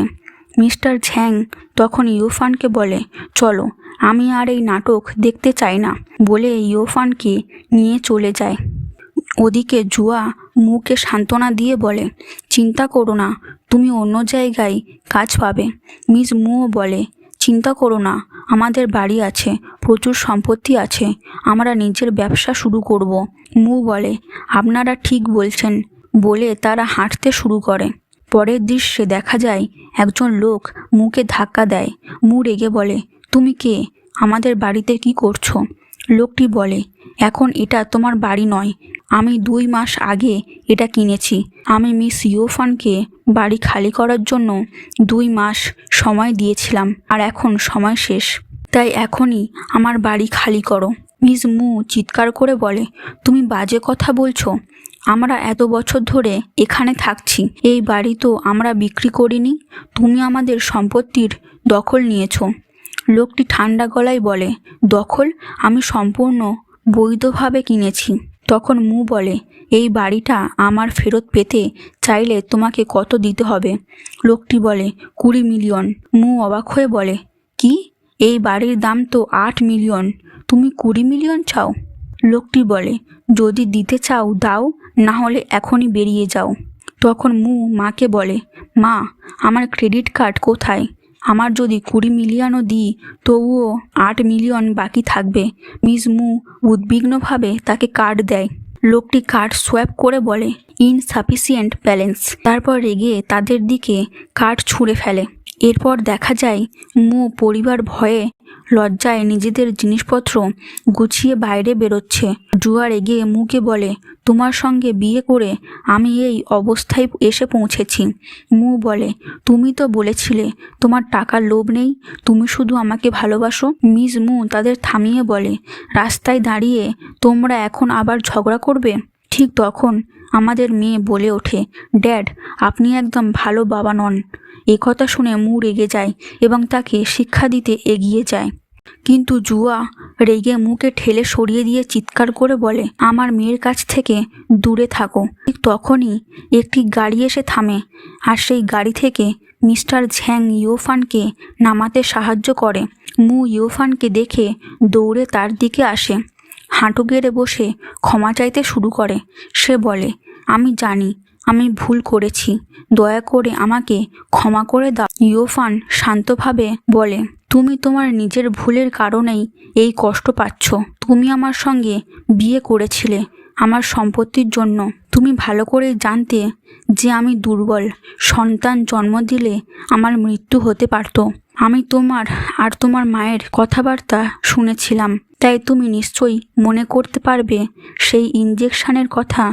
মিস্টার ঝ্যাং তখন ইউফানকে বলে, চলো, আমি আর এই নাটক দেখতে চাই না, বলে ইউফানকে নিয়ে চলে যায়। ওদিকে জুয়া মুকে সান্ত্বনা দিয়ে বলে, চিন্তা করো না, তুমি অন্য জায়গায় কাজ পাবে। মিস মুও বলে, চিন্তা করো না, আমাদের বাড়ি আছে, প্রচুর সম্পত্তি আছে, আমরা নিজের ব্যবসা শুরু করব। মু বলে, আপনারা ঠিক বলছেন, বলে তারা হাঁটতে শুরু করে। পরের দৃশ্যে দেখা যায় একজন লোক মুকে ধাক্কা দেয়। মু রেগে বলে, তুমি কে? আমাদের বাড়িতে কি করছো? লোকটি বলে, এখন এটা তোমার বাড়ি নয়, আমি 2 মাস আগে এটা কিনেছি। আমি মিস ইউফানকে বাড়ি খালি করার জন্য 2 মাস সময় দিয়েছিলাম, আর এখন সময় শেষ, তাই এখনই আমার বাড়ি খালি করো। মিস মু চিৎকার করে বলে, তুমি বাজে কথা বলছো, আমরা এত বছর ধরে এখানে থাকছি, এই বাড়ি তো আমরা বিক্রি করিনি, তুমি আমাদের সম্পত্তির দখল নিয়েছো। লোকটি ঠান্ডা গলায় বলে, দখল? আমি সম্পূর্ণ বৈধভাবে কিনেছি। তখন মু বলে, এই বাড়িটা আমার ফেরত পেতে চাইলে তোমাকে কত দিতে হবে? লোকটি বলে, 20 মিলিয়ন। মু অবাক হয়ে বলে, কি? এই বাড়ির দাম তো 8 মিলিয়ন, তুমি 20 মিলিয়ন চাও? লোকটি বলে, যদি দিতে চাও দাও, না হলে এখনই বেরিয়ে যাও। তখন মু মাকে বলে, মা, আমার ক্রেডিট কার্ড কোথায়? আমার যদি 20 মিলিয়নও দিই তবুও 8 মিলিয়ন বাকি থাকবে। মিস মু উদ্বিগ্নভাবে তাকে কার্ড দেয়। লোকটি কার্ড সোয়াইপ করে বলে, ইনসাফিসিয়েন্ট ব্যালেন্স। তারপর রেগে তাদের দিকে কার্ড ছুঁড়ে ফেলে। এরপর দেখা যায় মু পরিবার ভয়ে লজ্জায় নিজেদের জিনিসপত্র গুছিয়ে বাইরে বেরোচ্ছে। জুয়া রেগে মুকে বলে, তোমার সঙ্গে বিয়ে করে আমি এই অবস্থায় এসে পৌঁছেছি। মু বলে, তুমি তো বলেছিলে তোমার টাকার লোভ নেই, তুমি শুধু আমাকে ভালোবাসো। মিস মু তাদের থামিয়ে বলে, রাস্তায় দাঁড়িয়ে তোমরা এখন আবার ঝগড়া করবে? ঠিক তখন আমাদের মেয়ে বলে ওঠে, ড্যাড, আপনি একদম ভালো বাবা নন। একথা শুনে মু রেগে যায় এবং তাকে শিক্ষা দিতে এগিয়ে যায়। কিন্তু জুয়া রেগে মুখে ঠেলে সরিয়ে দিয়ে চিৎকার করে বলে, আমার মেয়ের কাছ থেকে দূরে থাকো। ঠিক তখনই একটি গাড়ি এসে থামে আর সেই গাড়ি থেকে মিস্টার ঝ্যাং ইউফানকে নামাতে সাহায্য করে। মু ইউফানকে দেখে দৌড়ে তার দিকে আসে, হাঁটু গেড়ে বসে ক্ষমা চাইতে শুরু করে। সে বলে, আমি জানি আমি ভুল করেছি, দয়া করে আমাকে ক্ষমা করে দাও। ইউফান শান্তভাবে বলে, তুমি তোমার নিজের ভুলের কারণেই এই কষ্ট পাচ্ছ। তুমি আমার সঙ্গে বিয়ে করেছিলে আমার সম্পত্তির জন্য। তুমি ভালো করেই জানতে যে আমি দুর্বল, সন্তান জন্ম দিলে আমার মৃত্যু হতে পারত। আমি তোমার আর তোমার মায়ের কথাবার্তা শুনেছিলাম, তাই তুমি নিশ্চয়ই মনে করতে পারবে সেই ইঞ্জেকশনের কথা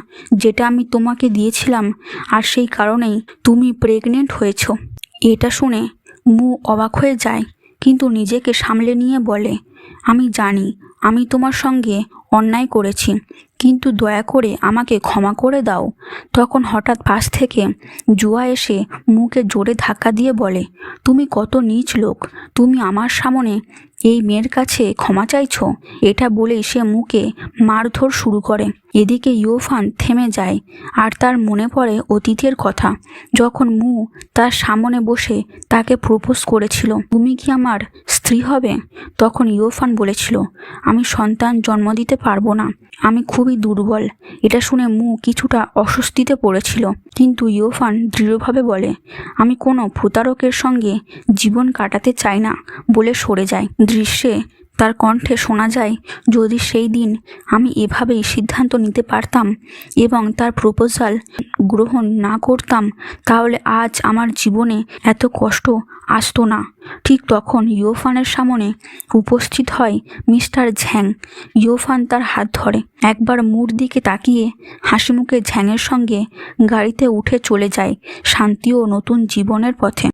যেটা আমি তোমাকে দিয়েছিলাম, আর সেই কারণেই তুমি প্রেগনেন্ট হয়েছ। এটা শুনে মু অবাক হয়ে যায়, কিন্তু নিজেকে সামলে নিয়ে বলে, আমি জানি আমি তোমার সঙ্গে অন্যায় করেছি, কিন্তু দয়া করে আমাকে ক্ষমা করে দাও। তখন হঠাৎ পাশ থেকে জুয়া এসে মুখে জোরে ধাক্কা দিয়ে বলে, তুমি কত নীচ লোক, তুমি আমার সামনে এই মেয়ের কাছে ক্ষমা চাইছো। এটা বলেই সে মুখে মারধর শুরু করে। এদিকে ইউফান থেমে যায় আর তার মনে পড়ে অতীতের কথা, যখন মু তার সামনে বসে তাকে প্রপোজ করেছিল, তুমি কি আমার স্ত্রী হবে? তখন ইউফান বলেছিল, আমি সন্তান জন্ম দিতে পারবো না, আমি খুবই দুর্বল। এটা শুনে মু কিছুটা অস্বস্তিতে পড়েছিল, কিন্তু ইউফান দৃঢ়ভাবে বলে, আমি কোনো প্রতারকের সঙ্গে জীবন কাটাতে চাই না বলে সরে যায়। দৃশ্যে তার কণ্ঠে শোনা যায়, যদি সেই দিন আমি এভাবেই সিদ্ধান্ত নিতে পারতাম এবং তার প্রপোজাল গ্রহণ না করতাম, তাহলে আজ আমার জীবনে এত কষ্ট আসতো না। ঠিক তখন ইউফানের সামনে উপস্থিত হয় মিস্টার ঝ্যাং। ইউফান তার হাত ধরে, একবার মুর দিকে তাকিয়ে হাসিমুখে ঝ্যাংয়ের সঙ্গে গাড়িতে উঠে চলে যায় শান্তি ও নতুন জীবনের পথে।